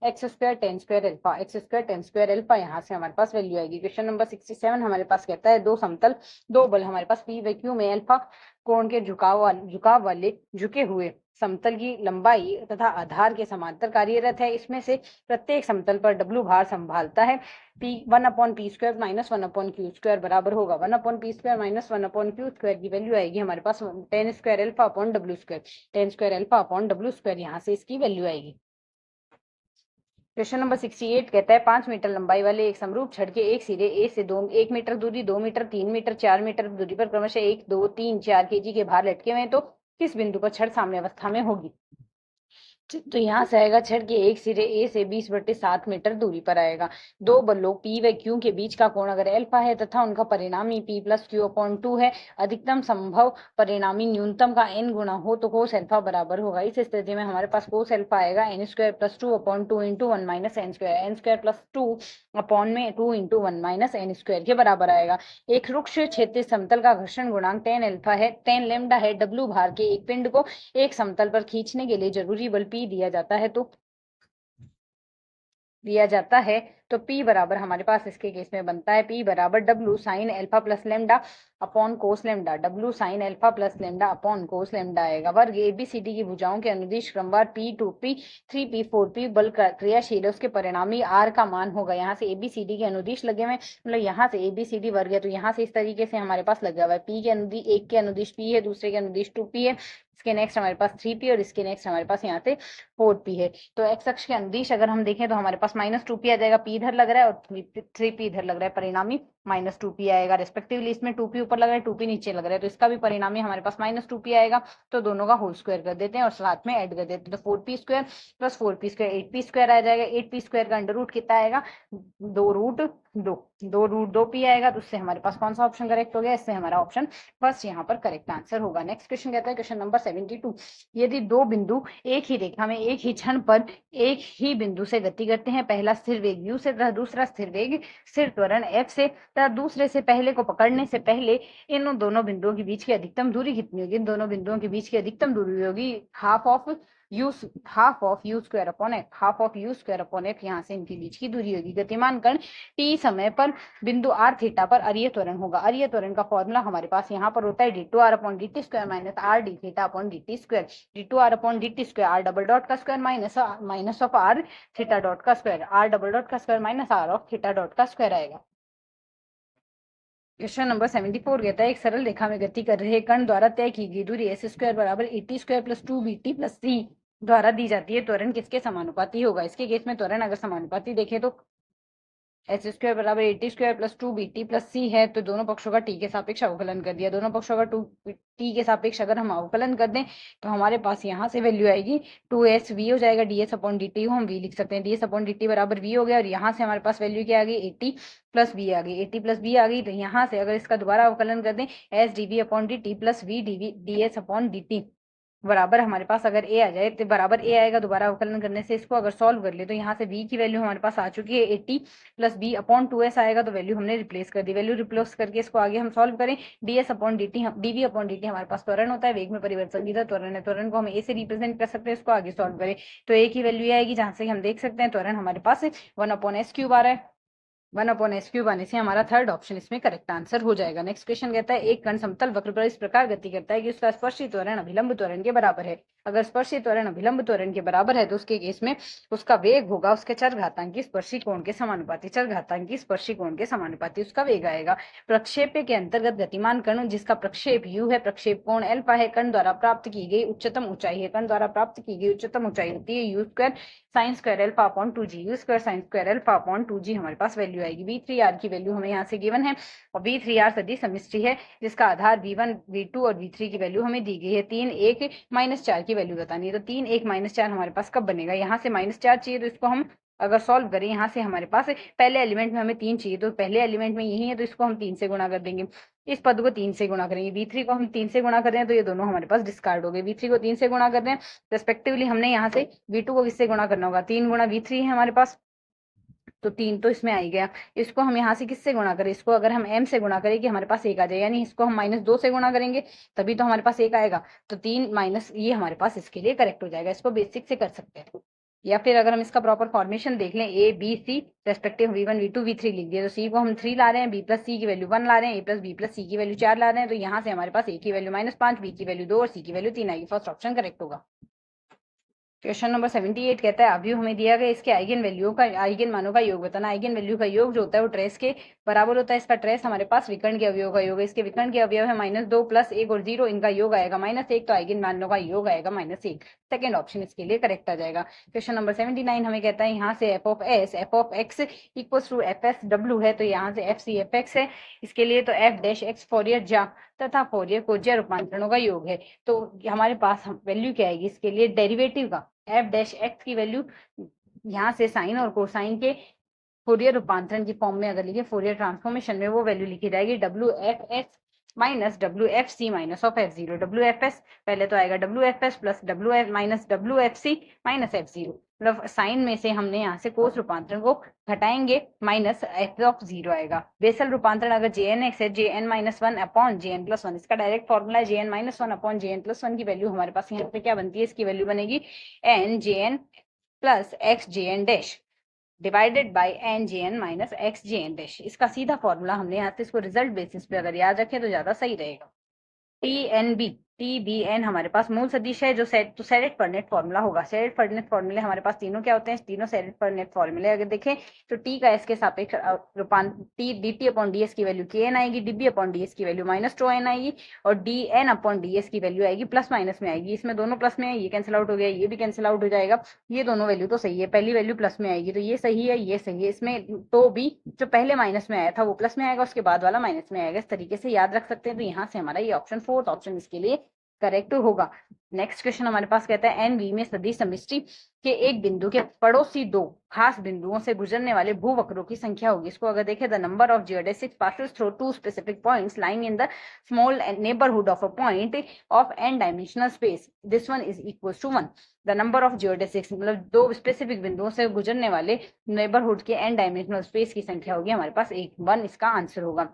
x square tan square alpha. X square tan square alpha यहाँ से हमारे पास वैल्यू आएगी। क्वेश्चन नंबर 67 हमारे पास कहता है दो बल हमारे पास पी व क्यू में अल्फा कोण के झुकाव वाले झुके हुए समतल की लंबाई तथा आधार के समांतर कार्यरत है। इसमें से प्रत्येक समतल पर W भार संभालता है। P 1/p square minus 1/q square बराबर होगा 1/p square minus 1/q square की वैल्यू आएगी हमारे पास 10 square alpha upon W square 10 square alpha upon W square, यहाँ से इसकी वैल्यू आएगी। क्वेश्चन नंबर 68 कहता है 5 मीटर लंबाई वाले एक समरूप छड़ के एक सिरे ए से 1 मीटर दूरी, 2 मीटर, 3 मीटर, 4 मीटर दूरी पर क्रमशः 1, 2, 3, 4 केजी के भार लटके हुए हैं, तो किस बिंदु पर छड़ साम्य अवस्था में होगी। तो यहाँ से आएगा छड़ के एक सिरे ए से 20/7 मीटर दूरी पर आएगा। दो बलों P व Q के बीच का कोण अगर अल्फा है तथा उनका परिणामी P + Q/2 है, अधिकतम संभव परिणामी न्यूनतम का n गुना हो तो कोस अल्फा बराबर होगा। इस स्थिति में हमारे पास कोस अल्फा आएगा n² + 2/2 × 1 - n², n² + 2 अपॉन में 2 × 1 - n² के बराबर आएगा। एक रुक्ष क्षेत्रीय समतल का घर्षण गुणांक tan अल्फा है, tan लैम्डा है। W भार के एक पिंड को एक समतल पर खींचने के लिए जरूरी बल P दिया जाता है तो P बराबर हमारे पास इसके केस में बनता है P बराबर W sin alpha + lambda upon कोस lambda. W sin alpha + lambda upon कोस लैम्डा आएगा। वर्ग ABCD की भुजाओं के अनुदिश क्रमवार P 2P 3P 4P बल क्रियाशील है, उसके परिणामी R का मान होगा। यहाँ से ABCD के अनुदिश लगे हुए, मतलब यहाँ से ABCD वर्ग है तो यहाँ से इस तरीके से हमारे पास लगा हुआ है। P के अनुदिश, एक के अनुदिश P है, दूसरे के अनुदिश 2P है, इसके नेक्स्ट हमारे पास 3P और इसके नेक्स्ट हमारे पास यहाँ से 4P है। तो एक्स अक्ष के अनुदिश अगर हम देखें तो हमारे पास -2P आ जाएगा। P इधर लग रहा है और 3P इधर लग रहा है, परिणामी -2P आएगा रिस्पेक्टिवली। इसमें 2P ऊपर लग रहा है, 2P नीचे लग रहा है, तो इसका भी परिणामी हमारे पास -2P आएगा। तो दोनों का होल स्क्वायर कर देते हैं और साथ में ऐड कर देते हैं, तो 4P² + 4P² 8P² आ जाएगा। 8P² का अंडर रूट कितना आएगा, 2√2 आएगा। तो उससे हमारे पास कौन सा ऑप्शन करेक्ट हो गया, इससे हमारा ऑप्शन फर्स्ट यहाँ पर करेक्ट आंसर होगा। नेक्स्ट क्वेश्चन कहता है क्वेश्चन नंबर 72, यदि दो बिंदु एक ही रेखा में एक ही क्षण पर एक ही बिंदु से गति करते हैं, पहला स्थिर वेग u से तथा दूसरा स्थिर वेग स्थिर त्वरण f से तथा दूसरे से पहले को पकड़ने से पहले इन दोनों बिंदुओं के बीच की अधिकतम दूरी कितनी होगी। इन दोनों बिंदुओं के बीच की अधिकतम दूरी होगी half of u² upon f। यहाँ से इनके बीच की दूरी होगी। गतिमान कण t समय पर बिंदु r थीटा पर अरीय त्वरण होगा। अरीय त्वरण का फॉर्मूला हमारे पास यहाँ पर होता है d2r/dt² - r d theta upon dt²। d2r/dt² r double dot का square minus of r theta dot का स्क्वायर, r डबल डॉट का square minus r of theta dot का स्क्वायर आएगा। क्वेश्चन नंबर 74 कहता है एक सरल रेखा में गति कर रहे कण द्वारा तय की गई दूरी s² बराबर 80² + 2bt + c द्वारा दी जाती है। त्वरण किसके समानुपाती होगा। इसके केस में त्वरण अगर समानुपाती देखें तो s² बराबर 80² + 2bt + c है, तो दोनों पक्षों का t के सापेक्ष अवकलन कर दिया। दोनों पक्षों का t के सापेक्ष अगर हम अवकलन कर दें तो हमारे पास यहाँ से वैल्यू आएगी 2sv हो जाएगा। ds/dt को हम v लिख सकते हैं, ds/dt बराबर v हो गया। और यहाँ से हमारे पास वैल्यू क्या आ गई, 80 + b आ गई। 80 + b आ गई तो यहाँ से अगर इसका दोबारा अवकलन कर दें s dv/dt + v ds/dt बराबर हमारे पास अगर a आ जाए तो बराबर a आएगा। दोबारा अवकलन करने से इसको अगर सॉल्व कर ले तो यहाँ से v की वैल्यू हमारे पास आ चुकी है 80 + b/2s आएगा। तो वैल्यू हमने रिप्लेस कर दी। वैल्यू रिप्लेस करके इसको आगे हम सॉल्व करें, ds/dt dv/dt हमारे पास त्वरण होता है, वेग में परिवर्तन की त्वरण है। त्वरण को हम a से रिप्रेजेंट कर सकते हैं, इसको आगे सॉल्व करें तो a की वैल्यू आएगी, जहां से हम देख सकते हैं त्वरण हमारे पास 1/s³ आ रहा है। 1/s³ आने से हमारा थर्ड ऑप्शन इसमें करेक्ट आंसर हो जाएगा। नेक्स्ट क्वेश्चन कहता है एक कण समतल वक्र पर इस प्रकार गति करता है कि उसका स्पर्शी त्वरण अभिलंब त्वरण के बराबर है। अगर स्पर्शी त्वरण अभिलंब त्वरण के बराबर है तो उसके केस में उसका वेग होगा उसके चरघातांकी स्पर्शी कोण के समानुपाती। चरघातांकी स्पर्शी कोण के समानुपाती उसका वेग आएगा। प्रक्षेप के अंतर्गत गतिमान कण जिसका प्रक्षेप u है, प्रक्षेप कोण अल्फा है, कण द्वारा प्राप्त की गई उच्चतम ऊंचाई है। कण द्वारा प्राप्त की गई उच्चतम ऊंचाई होती है u² sin² α/2g। u² sin² α/2g हमारे पास वैल्यू आएगी। v3r की वैल्यू हमें यहाँ से गिवन है और v3r सदिश सम्मिश्री है जिसका आधार v1 v2 और v3 की वैल्यू हमें दी गई है। 3 1 -4 की वैल्यू बतानी है, तो 3 1 -4 हमारे पास कब बनेगा, यहाँ से -4 चाहिए तो इसको हम अगर सॉल्व करें, यहाँ से हमारे पास पहले एलिमेंट में हमें 3 चाहिए तो पहले एलिमेंट में यही है तो इसको हम 3 से गुणा कर देंगे। इस पद को 3 से गुणा करेंगे, v3 को हम 3 से गुणा कर रहे हैं तो ये दोनों हमारे पास डिस्कार्ड हो गए। v3 को 3 से गुणा कर रहे हैं रेस्पेक्टिवली, हमने यहाँ से v2 को किससे गुणा करना होगा, 3 × v3 है हमारे पास, तो 3 तो इसमें आ ही गया। इसको हम यहाँ से किससे गुणा करें, इसको अगर हम m से गुणा करें कि हमारे पास 1 आ जाए, यानी इसको हम -2 से गुणा करेंगे तभी तो हमारे पास 1 आएगा। तो 3 माइनस ये हमारे पास इसके लिए करेक्ट हो जाएगा। इसको बेसिक से कर सकते हैं, या फिर अगर हम इसका प्रॉपर फॉर्मेशन देख लें a b c respective v1 v2 v3 लिख दिया, तो c को हम 3 ला रहे हैं, b + c की वैल्यू 1 ला रहे हैं, a + b + c की वैल्यू 4 ला रहे हैं। तो यहाँ से हमारे पास a की वैल्यू -5, b की वैल्यू 2 और c की वैल्यू 3 आएगी। फर्स्ट ऑप्शन करेक्ट होगा। क्वेश्चन नंबर 78 कहता है अवयव हमें दिया गया, इसके आइगन वैल्यू का आइगन मानों का योग बताना। आइगन वैल्यू का योग जो होता है वो ट्रेस के बराबर होता है। इसका ट्रेस हमारे पास विकर्ण के अवयव का योग है। इसके विकर्ण के अवयव है -2 + 1 और 0, इनका योग आएगा -1, तो आइगन मानों का योग आएगा -1। सेकंड ऑप्शन इसके लिए करेक्ट आ जाएगा। क्वेश्चन नंबर 79 हमें कहता है यहाँ से f of x equal to f s डब्ल्यू है, तो यहाँ से एफ सी एफ एक्स है। इसके लिए तो एफ डैश एक्स फोरियर जा तथा फोरियर कोज्या रूपांतरणों का योग है। तो हमारे पास वैल्यू क्या आएगी इसके लिए डेरिवेटिव का, एफ डैश एक्स की वैल्यू यहाँ से साइन और कोसाइन के फोरियर रूपांतरण की फॉर्म में अगर लिखे, फोरियर ट्रांसफॉर्मेशन में वो वैल्यू लिखी जाएगी W F S minus W F C minus of F zero. W F S पहले तो आएगा W F S plus W F minus W F C minus F zero. मतलब साइन में से हमने यहाँ से कोस रूपांतरण को घटाएंगे, माइनस एफ ऑफ जीरो आएगा। बेसल रूपांतरण अगर जे एन एक्स है, जे एन -1 अपॉन जे एन प्लस वन, इसका डायरेक्ट फॉर्मूला है जे एन -1 अपॉन जे एन प्लस वन की वैल्यू हमारे पास यहाँ पे क्या बनती है, इसकी वैल्यू बनेगी n j N plus x j n dash divided by n j n minus x j n dash. इसका सीधा फॉर्मूला हमने यहाँ से इसको रिजल्ट बेसिस पे अगर याद रखें तो ज्यादा सही रहेगा। T n b t b n हमारे पास मूल सदिश है जो सेट, तो सेरेट परनेट फॉर्मूला होगा। सेरेट परनेट फॉर्मूले हमारे पास तीनों क्या होते हैं, तीनों सेरेट परनेट फॉर्मूले अगर देखें तो टी का एस के सापेक्ष रूपांतर t d t upon d s की वैल्यू के एन आएगी, डीबी अपॉन डी एस की वैल्यू -2 एन आएगी और d n upon d s की वैल्यू आएगी प्लस माइनस में आएगी। इसमें दोनों प्लस में है, ये कैंसिल आउट हो गया, ये भी कैंसिल आउट हो जाएगा। ये दोनों वैल्यू तो सही है, पहली वैल्यू प्लस में आएगी तो ये सही है, ये सही है। इसमें तो भी जो पहले माइनस में आया था वो प्लस में आएगा, उसके बाद वाला माइनस में आएगा। इस तरीके से याद रख सकते हैं। तो यहाँ से हमारा ये ऑप्शन फोर्थ ऑप्शन इसके लिए करेक्ट होगा। नेक्स्ट क्वेश्चन हमारे पास कहता है एन वी में सदिश समष्टि के एक बिंदु के पड़ोसी दो खास बिंदुओं से गुजरने वाले भूवक्रों की संख्या होगी। इसको अगर देखें, the number of geodesics passes through two specific points lying in the small neighbourhood of a point of n dimensional space, this one is equal to 1। The number of geodesics मतलब दो स्पेसिफिक बिंदुओं से गुजरने वाले neighbourhood के N dimensional space की संख्या होगी हमारे पास 1 इसका आंसर होगा।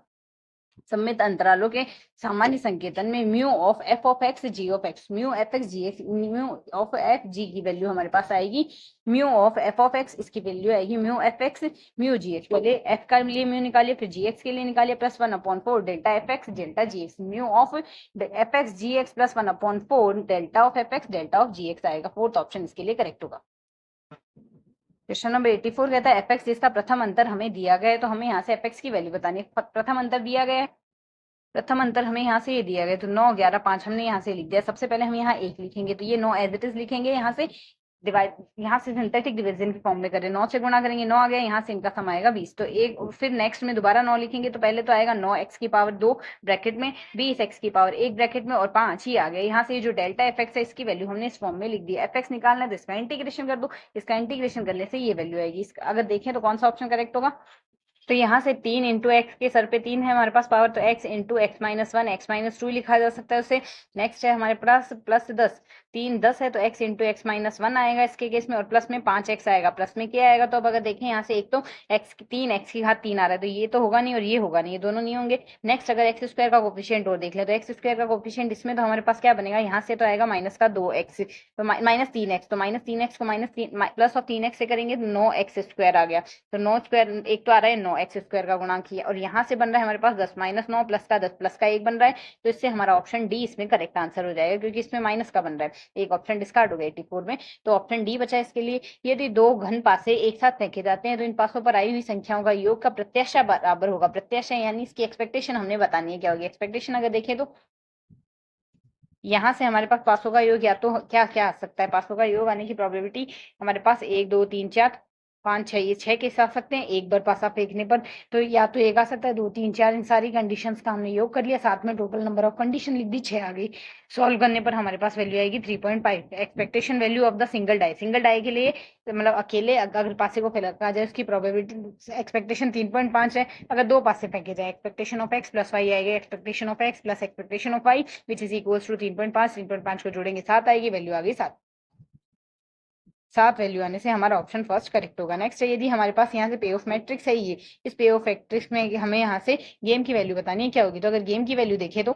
सममित अंतरालों के सामान्य संकेतन में mu of f of x g of x, mu f x g x, mu of f g की वैल्यू हमारे पास आएगी mu of f of x, इसकी वैल्यू आएगी mu f x mu g x. पहले एफ का लिए mu निकालिए, फिर जी एक्स के लिए निकालिए, +1/4 delta f x delta g x, mu of f x g x +1/4 delta of f x delta of g x आएगा। फोर्थ ऑप्शन इसके लिए करेक्ट होगा। क्वेश्चन नंबर 84 कहता है एफ एक्स जिसका प्रथम अंतर हमें दिया गया है, तो हमें यहाँ से एफ एक्स की वैल्यू बतानी है। प्रथम अंतर दिया गया है, प्रथम अंतर हमें यहाँ से ये दिया गया, तो 9 11 5 हमने यहाँ से लिख दिया। सबसे पहले हम यहाँ 1 लिखेंगे, तो ये 9 एज इट इज लिखेंगे। यहाँ से डिवाइड, यहाँ से सिंथेटिक डिवीजन के फॉर्म में करें, 9 से गुणा करेंगे, 9 आ गया, यहाँ से इनका सम आएगा 20। तो एक फिर नेक्स्ट में दोबारा 9 लिखेंगे, तो पहले तो आएगा 9x की पावर 2 ब्रैकेट में, 20x की पावर 1 ब्रैकेट में और 5 ही आ गया। यहाँ से जो डेल्टा एफ एक्स है इसकी वैल्यू हमने इस फॉर्म में लिख दी। एफ एक्स निकालना है तो इसका इंटीग्रेशन कर दो, इसका इंटीग्रेशन करने से ये वैल्यू आएगी। अगर देखें तो कौन सा ऑप्शन करेक्ट होगा, तो यहाँ से 3 इंटू एक्स के सर पे 3 है हमारे पास पावर, तो x into x minus 1 x minus 2 लिखा जा सकता है उसे। नेक्स्ट है हमारे पास +10, 3 10 है तो x इंटू एक्स माइनस 1 आएगा इसके केस में, और प्लस में 5x आएगा। प्लस में क्या आएगा, तो अब अगर देखें यहाँ से एक तो x 3x की घात 3 आ रहा है, तो ये तो होगा नहीं और ये होगा नहीं, ये दोनों नहीं होंगे। नेक्स्ट अगर एक्स स्क्वायर का कोफिशिएंट और देख ले, तो एक्स स्क्वायर का कोफिशिएंट इसमें तो हमारे पास क्या बनेगा, यहाँ से तो आएगा माइनस का 2x, तो -3x, तो -3x को प्लस ऑफ 3x से करेंगे तो 9x स्क्वायर आ गया। तो 9 स्क्वायर एक तो आ रहा है 9x स्क्वायर का गुणांक किया, और यहाँ से बन रहा है हमारे पास 10 -9 प्लस का 10 प्लस का 1 बन रहा है। तो इससे हमारा ऑप्शन डी इसमें करेक्ट आंसर हो जाएगा, क्योंकि इसमें माइनस का बन रहा है, एक ऑप्शन डिस्कार्ड हो गया 84 में। तो ऑप्शन डी बचा इसके लिए। यदि दो घन पासे एक साथ फेंके जाते हैं तो इन पासों पर आई हुई संख्याओं का योग का प्रत्याशा बराबर होगा। प्रत्याशा यानी इसकी एक्सपेक्टेशन हमने बतानी है क्या होगी। एक्सपेक्टेशन अगर देखें तो यहाँ से हमारे पास पासों का योग या तो क्या क्या आ सकता है, पासों का योग आने की प्रोबेबिलिटी हमारे पास 1 2 3 4 5 6, ये 6 केस आ सकते हैं एक बार पासा फेंकने पर। तो या तो एक आ सकता है, 2 3 4, इन सारी कंडीशंस का हमने योग कर लिया, साथ में टोटल नंबर ऑफ कंडीशन लिख दी, 6 आ गई। सॉल्व करने पर हमारे पास वैल्यू आएगी 3.5। Expectation value of the single die, single die के लिए मतलब अकेले अगर पासे को फेंका जाए उसकी प्रोबेबिलिटी एक्सपेक्टेशन 3.5 है। अगर दो पासे फेंके जाए, expectation of x plus y आएगा, expectation of x plus expectation of y which is equal to 3.5। 3.5 को जोड़ेंगे 7 आएगी, वैल्यू आ गई 7। 7 वैल्यू आने से हमारा ऑप्शन फर्स्ट करेक्ट होगा। नेक्स्ट है, यदि हमारे पास यहाँ से पे ऑफ मैट्रिक्स है, ये इस पे ऑफ मैट्रिक्स में हमें यहाँ से गेम की वैल्यू बतानी है क्या होगी। तो अगर गेम की वैल्यू देखें तो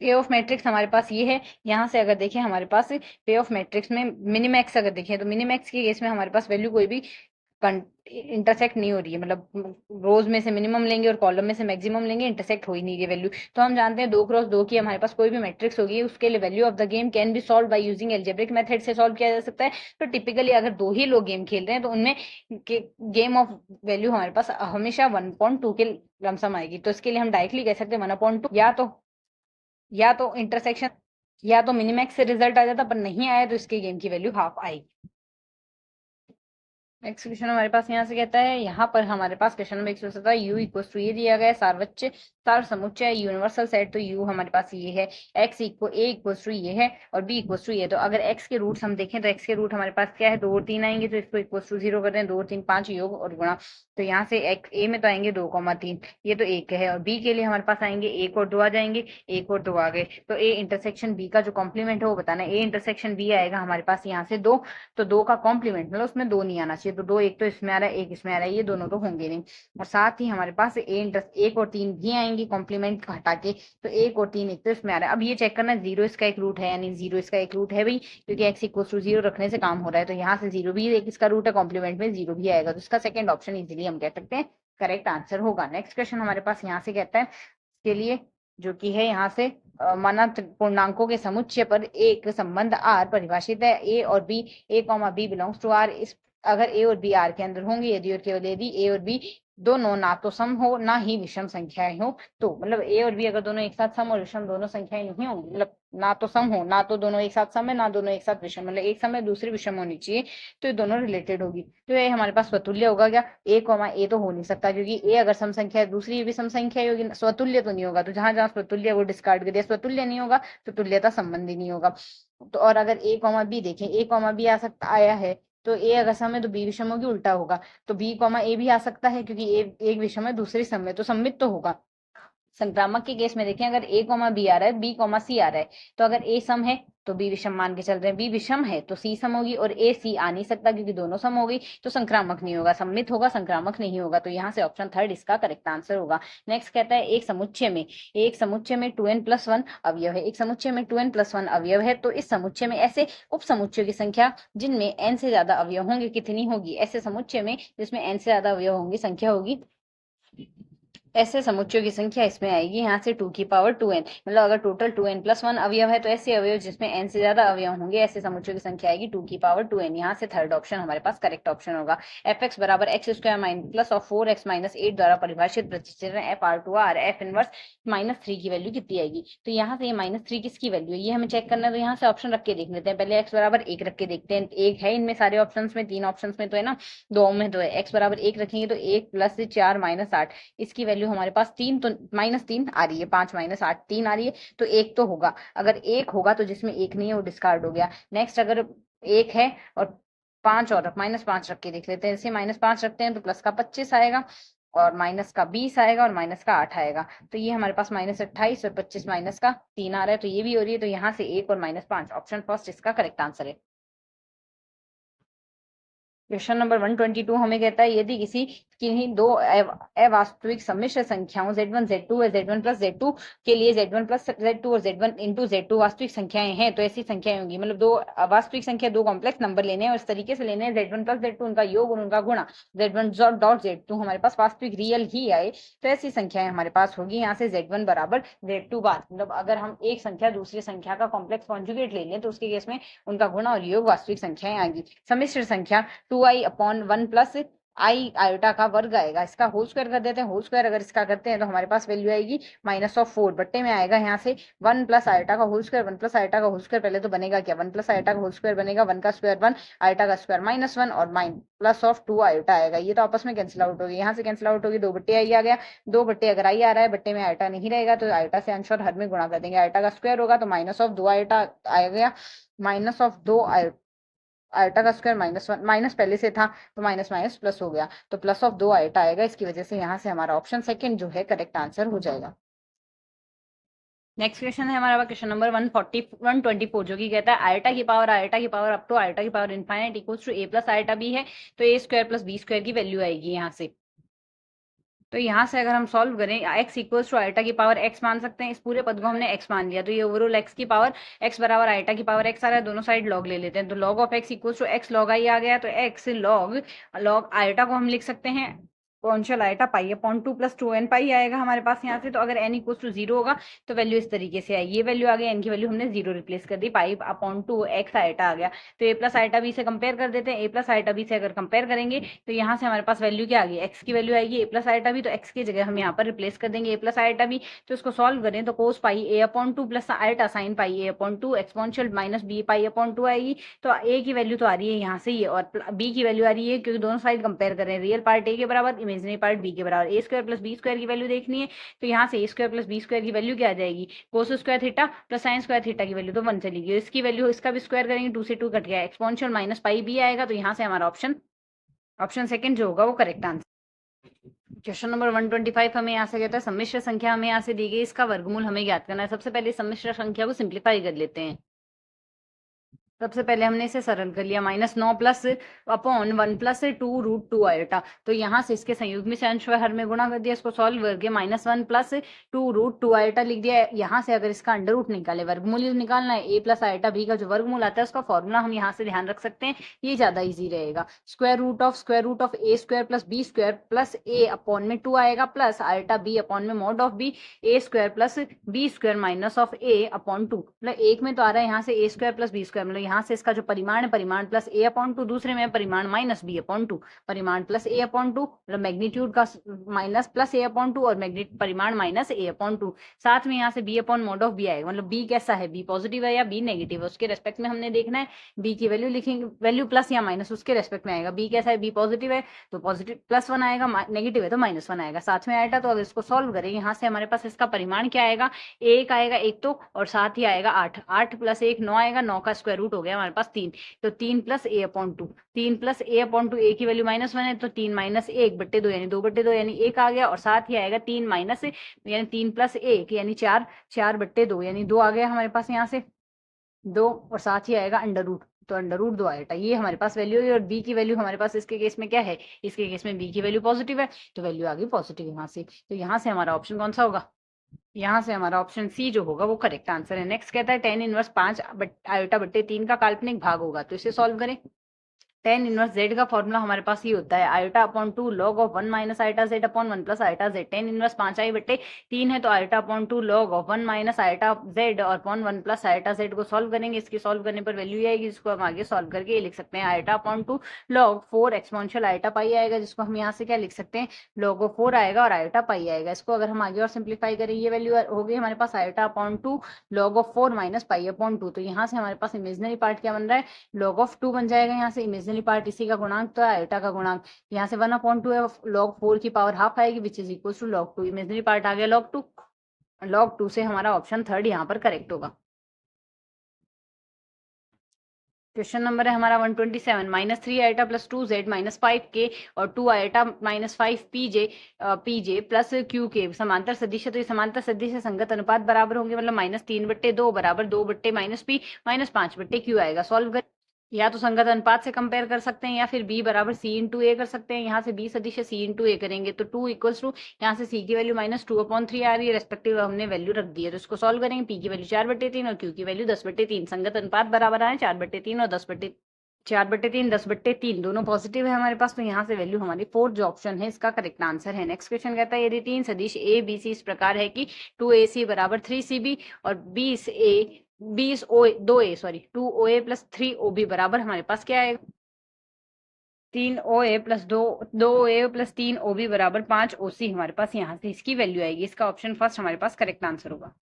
पे ऑफ मैट्रिक्स हमारे पास ये है। यहाँ से अगर देखें हमारे पास पे ऑफ मैट्रिक्स में मिनिमैक्स अगर देखें तो मिनिमैक्स के केस में हमारे पास वैल्यू कोई भी इंटरसेक्ट नहीं हो रही है, मतलब रोज में से मिनिमम लेंगे और कॉलम में से मैक्सिमम लेंगे, इंटरसेक्ट हो ही नहीं रही वैल्यू। तो हम जानते हैं 2 क्रॉस 2 की हमारे पास कोई भी मैट्रिक्स होगी, उसके लिए value of the game can be solve by using algebraic method से सॉल्व किया जा सकता है। तो टिपिकली अगर 2 ही लोग गेम खेल रहे हैं तो उनमें गेम ऑफ वैल्यू हमारे पास हमेशा 1.2 के लमसम आएगी। तो इसके लिए हम डायरेक्टली कह सकते हैं 1/2, या तो इंटरसेक्शन या तो मिनिमैक्स से रिजल्ट आ जाता, पर नहीं आया तो इसके गेम की वैल्यू हाफ आएगी। नेक्स्ट क्वेश्चन हमारे पास यहाँ से कहता है, यहाँ पर हमारे पास question number 117 u equals to ये दिया गया है, सार्वच्य सार समुच्चय यूनिवर्सल सेट। तो u हमारे पास ये है, x equal a equals to ये है और b इक्वल्स टू ये। तो अगर x के रूट्स हम देखें तो x के रूट हमारे पास क्या है, 2 और 3 आएंगे, तो इसको इक्वल्स टू 0 कर दें, 2 और 3 5 योग और गुणा। तो यहाँ से a में तो आएंगे 2,3, ये तो 1 है, और b के लिए हमारे पास आएंगे 1 और 2 आ जाएंगे, 1 और 2 आ गए। तो a इंटरसेक्शन b का जो कॉम्प्लीमेंट है वो बताना है। a इंटरसेक्शन b आएगा हमारे पास यहाँ से 2, तो 2 का कॉम्प्लीमेंट मतलब उसमें 2 नहीं आना चाहिए, तो 2 एक तो इसमें आ रहा है, एक इसमें आ रहा है, ये दोनों तो होंगे नहीं। और साथ ही हमारे पास 1 और 3 भी आएंगे कॉम्प्लीमेंट हटा के, तो 1 और 3 एक तो इसमें आ रहा है। अब ये चेक करना है 0 इसका एक रूट है यानी 0 इसका एक रूट है भाई, क्योंकि x इक्वल टू 0 रखने से काम हो रहा है। तो यहाँ से 0 भी एक इसका रूट है, कॉम्प्लीमेंट में 0 भी आएगा, तो इसका सेकंड ऑप्शन इजीली हम कह सकते हैं करेक्ट आंसर होगा। नेक्स्ट क्वेश्चन हमारे पास यहाँ से कहता है के लिए, जो कि है यहाँ से मानांक पूर्णांकों के समुच्चय पर एक संबंध R परिभाषित है, a और b, a comma b belongs to R। इस अगर a और b R के अंदर होंगे, यदि और केवल यदि a और b दोनों ना तो सम हो ना ही विषम संख्याएं हो, तो मतलब a और b अगर दोनों एक साथ सम और विषम दोनों संख्याएं नहीं होंगी, मतलब ना तो सम हो ना तो दोनों एक साथ सम है ना दोनों एक साथ विषम, मतलब एक सम है दूसरी विषम होनी चाहिए, तो ये दोनों रिलेटेड होगी। तो ये हमारे पास स्वतुल्य होगा क्या, a कॉमा a तो हो नहीं सकता, क्योंकि a अगर सम संख्या है दूसरी भी सम संख्या होगी, स्वतुल्य तो नहीं होगा। तो जहां जहां स्वतुल्य वो डिस्कार्ड कर दिया, स्वतुल्य नहीं होगा तो तुल्यता संबंधी नहीं होगा। तो और अगर a कॉमा b देखें, a कॉमा b आ सकता आया है, तो a अगर सम है तो b विषम होगी, उल्टा होगा। तो b कॉमा a भी आ सकता है, क्योंकि a एक विषम है दूसरी सम है, तो सम्मित तो होगा। संक्रामक के केस में देखें, अगर a कॉमा बी आ रहा है, b कॉमा सी आ रहा है, तो अगर a सम है तो b विषम मान के चल रहे हैं, b विषम है तो c सम होगी, और a c आ नहीं सकता क्योंकि दोनों सम हो गई, तो संक्रामक नहीं होगा, सम्मित होगा संक्रामक नहीं होगा। तो यहाँ से ऑप्शन थर्ड इसका करेक्ट आंसर होगा। नेक्स्ट कहता है, एक समुच्चय में 2n+1 अवयव है, एक समुच्चय में 2n+1 अवयव है, तो इस समुच्चय में ऐसे उप समुच्चयों की संख्या जिनमें n से ज्यादा अवयव होंगे कितनी होगी। ऐसे समुच्चय में जिसमें n से ज्यादा अवयव होंगी संख्या होगी, ऐसे समुच्चयों की संख्या इसमें आएगी यहाँ से 2 की पावर 2n, मतलब अगर टोटल 2n+1 अवयव है तो ऐसे अवयव जिसमें n से ज्यादा अवयव होंगे ऐसे समुच्चयों की संख्या आएगी 2 की पावर 2n। यहाँ से थर्ड ऑप्शन हमारे पास करेक्ट ऑप्शन होगा। fx बराबर x² प्लस ऑफ 4x - 8 द्वारा परिभाषित प्रतिचित्रण FR2R f इनवर्स -3 की वैल्यू कितनी आएगी। तो यहाँ से ये -3 किसकी वैल्यू है ये हमें चेक करना है। तो यहाँ से ऑप्शन रख के देख लेते हैं, पहले x बराबर 1 रख के देखते हैं, 1 है इनमें सारे ऑप्शन में, 3 ऑप्शन में तो है ना, 2 में तो है। x बराबर 1 रखेंगे तो 1 + 4 - 8, इसकी वैल्यू हमारे पास 3, तो -3 आ रही है, 5 - 8 3 आ रही है, तो एक तो होगा। अगर एक होगा तो जिसमें एक नहीं है वो डिस्कार्ड हो गया। नेक्स्ट अगर एक है और 5 और -5 रख के देख लेते हैं, जैसे -5 रखते हैं तो प्लस का 25 आएगा और माइनस का 20 आएगा और माइनस का 8 आएगा। तो ये हमारे पास -28 और 25 माइनस का 3 आ रहा है, तो ये भी हो रही है। तो यहाँ से 1 और -5 ऑप्शन फर्स्ट इसका करेक्ट आंसर है। क्वेश्चन नंबर 122 हमें कहता है, यदि किसी किन्हीं दो अवास्तविक सम्मिश्र संख्याओं z1 z2 या z1 प्लस z2 के लिए z1 प्लस z2 और z1 इंटू z2 वास्तविक संख्याएं हैं, तो ऐसी संख्याएं होंगी, मतलब दो वास्तविक संख्या, दो कॉम्प्लेक्स नंबर लेने हैं और इस तरीके से लेने हैं z1 प्लस z2 उनका योग और उनका गुणा z1 डॉट z2 हमारे पास वास्तविक रियल ही आए, तो ऐसी संख्याएं हमारे पास होगी यहाँ से z1 बराबर z2 बार, मतलब अगर हम एक संख्या दूसरी संख्या का कॉम्प्लेक्स कॉन्जुगेट ले लें तो उसके केस में उनका गुणा और योग वास्तविक संख्याएं आएंगी। सम्मिश्र संख्या 2i/1 प्लस आई आयोटा का वर्ग आएगा, इसका होल स्क्वायर कर देते हैं, होल स्क्वायर अगर इसका करते हैं तो हमारे पास वैल्यू आएगी -4 बट्टे में आएगा यहाँ से 1 प्लस आयोटा का होल स्क्वायर, 1 प्लस आयोटा का होल स्क्वायर पहले तो बनेगा क्या, 1 प्लस आयोटा का होल स्क्वायर बनेगा 1 का स्क्वायर 1, आयोटा का स्क्वायर -1 और प्लस ऑफ 2 आयोटा आएगा, ये तो आपस में कैंसिल आउट होगी, यहाँ से कैंसिल आउट होगी, 2 बट्टे आई आ गया, 2 बट्टे अगर आई आ रहा है बट्टे में आयोटा नहीं रहेगा तो आयोटा से अंश और हर में गुणा कर देंगे, आयोटा का स्क्वायर होगा तो -2 आयोटा आ गया, -2 आयोटा का स्क्वायर -1 माइनस पहले से था तो माइनस माइनस प्लस हो गया, तो प्लस ऑफ 2 आयोटा आएगा, इसकी वजह से यहाँ से हमारा ऑप्शन सेकंड जो है करेक्ट आंसर हो जाएगा। नेक्स्ट क्वेश्चन है हमारा क्वेश्चन नंबर 124 जो कि कहता है आयोटा की पावर अप टू आयोटा की power infinite equals to a plus iota b है, तो a square plus b square की वैल्यू आएगी यहाँ से। तो यहाँ से अगर हम सॉल्व करें x इक्वल्स टू आइटा की पावर x मान सकते हैं, इस पूरे पद को हमने x मान लिया, तो ये ओवरऑल x की पावर x बराबर आइटा की पावर x आ रहा है, दोनों साइड लॉग ले लेते हैं, तो log of x equals to x log i आ गया, तो x लॉग आइटा को हम लिख सकते हैं exponential iota pi upon 2 plus 2n pi आएगा हमारे पास यहाँ से। तो अगर n इक्वल्स टू 0 होगा तो वैल्यू इस तरीके से आएगी, ये वैल्यू आ गई, n की वैल्यू हमने 0 रिप्लेस कर दी, पाई अपॉन 2 x आइटा आ गया। तो a प्लस आइटा b से कंपेयर कर देते हैं, a प्लस आइटा b से अगर कंपेयर करेंगे तो यहाँ से हमारे पास वैल्यू क्या आ गई, x की वैल्यू आएगी a प्लस आइटा b, तो x की जगह हम यहाँ पर रिप्लेस कर देंगे a प्लस आइटा b। तो इसको सॉल्व करें तो cos pi a upon 2 plus iota sine pi a upon 2 exponential minus b pi upon 2 आएगी। तो a की वैल्यू तो आ रही है यहाँ से ये, और b की वैल्यू आ रही है, क्योंकि दोनों साइड कंपेयर कर रहे हैं, रियल पार्ट a के बराबर, इमेजिनरी पार्ट b के बराबर, ए स्क्वायर प्लस बी स्क्वायर की वैल्यू देखनी है। तो यहाँ से ए स्क्वायर प्लस बी स्क्वायर की वैल्यू क्या आ जाएगी, cos square theta plus sine square theta की वैल्यू तो 1 चलेगी, इसकी वैल्यू इसका भी स्क्वायर करेंगे 2 से 2 कट गया, एक्सपोनेंशियल माइनस पाई बी आएगा। तो यहाँ से हमारा ऑप्शन सेकंड जो होगा वो करेक्ट आंसर। क्वेश्चन नंबर 125 हमें यहाँ से कहता है सम्मिश्र संख्या हमें यहाँ से दी गई, इसका वर्गमूल हमें ज्ञात करना है। सबसे पहले सम्मिश्र संख्या को सिंप्लीफाई कर लेते हैं। सबसे पहले हमने इसे सरल कर लिया, -9 plus upon 1 plus 2 root 2 iota. तो यहाँ से इसके संयुग्मी से अंश हर में गुणा कर दिया, इसको सॉल्व करके -1 प्लस 2 रूट 2 आयोटा लिख दिया। यहाँ से अगर इसका अंडर रूट निकाले, वर्गमूल निकालना है, a प्लस आयोटा b का जो वर्गमूल आता है उसका फॉर्मूला हम यहाँ से ध्यान रख सकते हैं, ये ज्यादा ईजी रहेगा। Square root of a square plus b square plus a upon में 2 आएगा, प्लस आयोटा b अपॉन में mod of b a square plus b square minus of a upon 2, मतलब एक में तो आ रहा है यहाँ से a square plus b square, मतलब यहाँ से इसका जो परिमाण है परिमाण प्लस a अपॉन 2, दूसरे में परिमाण माइनस b अपॉन 2, परिमाण प्लस a अपॉन 2, मतलब मैग्नीट्यूड का माइनस प्लस a अपॉन 2 और परिमाण माइनस a अपॉन 2। साथ में यहाँ से b upon mod of b आएगा, मतलब b कैसा है, b पॉजिटिव है या b नेगेटिव है, उसके रेस्पेक्ट में हमने देखना है, b की वैल्यू लिखेंगे, वैल्यू प्लस या माइनस उसके रेस्पेक्ट में आएगा। b कैसा है, b पॉजिटिव है तो पॉजिटिव +1 आएगा, नेगेटिव है तो -1 आएगा, साथ में आएगा। तो अगर इसको सॉल्व करें, यहाँ से हमारे पास इसका परिमाण क्या आएगा, 1 आएगा, एक तो, और साथ ही आएगा 8, 8 प्लस 1 9 आएगा, 9 का स्क्वायर रूट हो गया हमारे पास 3, तो 3 plus a upon 2, 3 plus a upon 2, a की वैल्यू -1 है तो 3 माइनस 1/2 यानी 2/2 यानी 1 आ गया, और साथ ही आएगा 3 माइनस यानी 3 प्लस 1 यानी 4, 4/2 यानी 2 आ गया हमारे पास यहाँ से 2, और साथ ही आएगा अंडर रूट, तो अंडर रूट 2 आएगा। ये हमारे पास वैल्यू है, और b की वैल्यू हमारे पास इसके केस में क्या है, इसके केस में b की वैल्यू पॉजिटिव है, तो वैल्यू आ गई पॉजिटिव यहाँ से। तो यहाँ से हमारा ऑप्शन कौन सा होगा, यहाँ से हमारा ऑप्शन सी जो होगा वो करेक्ट आंसर है। नेक्स्ट कहता है tan इनवर्स 5 आयोटा बट्टे 3 का काल्पनिक भाग होगा, तो इसे सॉल्व करें। tan इनवर्स z का फॉर्मूला हमारे पास ये होता है iota upon 2 log of 1 minus iota z upon 1 plus iota z। tan inverse 5i/3 है तो iota upon 2 log of 1 minus iota z और अपॉन 1 प्लस आयोटा z को सॉल्व करेंगे, इसकी सॉल्व करने पर वैल्यू आएगी, जिसको हम आगे सॉल्व करके ये लिख सकते हैं iota upon 2 log 4 exponential iota पाई आएगा, जिसको हम यहाँ से क्या लिख सकते हैं, log ऑफ 4 आएगा और आयोटा पाई आएगा। इसको अगर हम आगे और सिंप्लीफाई करें, ये वैल्यू हो गई हमारे पास iota upon 2 log of 4 minus pi upon 2। तो यहाँ से हमारे पास इमेजिनरी पार्ट क्या बन रहा है, log ऑफ 2 बन जाएगा, यहाँ से इमेजिनरी पार्ट इसी का गुणांक तो आयोटा का गुणांक, यहाँ से 1/2 है, log 4 की पावर हाफ आएगी, which is equal to log 2, imaginary part आ गया log 2, log 2 से हमारा ऑप्शन थर्ड यहाँ पर करेक्ट होगा। क्वेश्चन नंबर है हमारा 127, -3 iota plus 2z minus 5k और 2 iota minus 5 pj plus qk समांतर सदिश है, तो ये समांतर सदिश है, संगत अनुपात बराबर होंगे, मतलब -3/2 बराबर 2/p माइनस 5/q आएगा। सॉल्व कर, या तो संगत अनुपात से कंपेयर कर सकते हैं, या फिर b बराबर c इंटू ए कर सकते हैं। यहाँ से b सदिश है, c इंटू ए करेंगे तो 2 इक्वल्स टू, यहाँ से c की वैल्यू -2/3 आ रही है, रेस्पेक्टिव हमने वैल्यू रख दी है, तो इसको सॉल्व करेंगे। p की वैल्यू 4/3 और q की वैल्यू 10/3, संगत अनुपात बराबर आए 4/3 और 4/3 10/3 दोनों पॉजिटिव है हमारे पास, तो यहाँ से वैल्यू हमारी फोर्थ जो ऑप्शन है इसका करेक्ट आंसर है। नेक्स्ट क्वेश्चन कहता है यदि 3 सदिश a b c इस प्रकार है कि 2ac बराबर 3cb और 2a प्लस 3ob बराबर हमारे पास क्या है, 3OA plus 2OA plus 3OB बराबर 5OC हमारे पास यहाँ से इसकी वैल्यू आएगी, इसका ऑप्शन फर्स्ट हमारे पास करेक्ट आंसर होगा।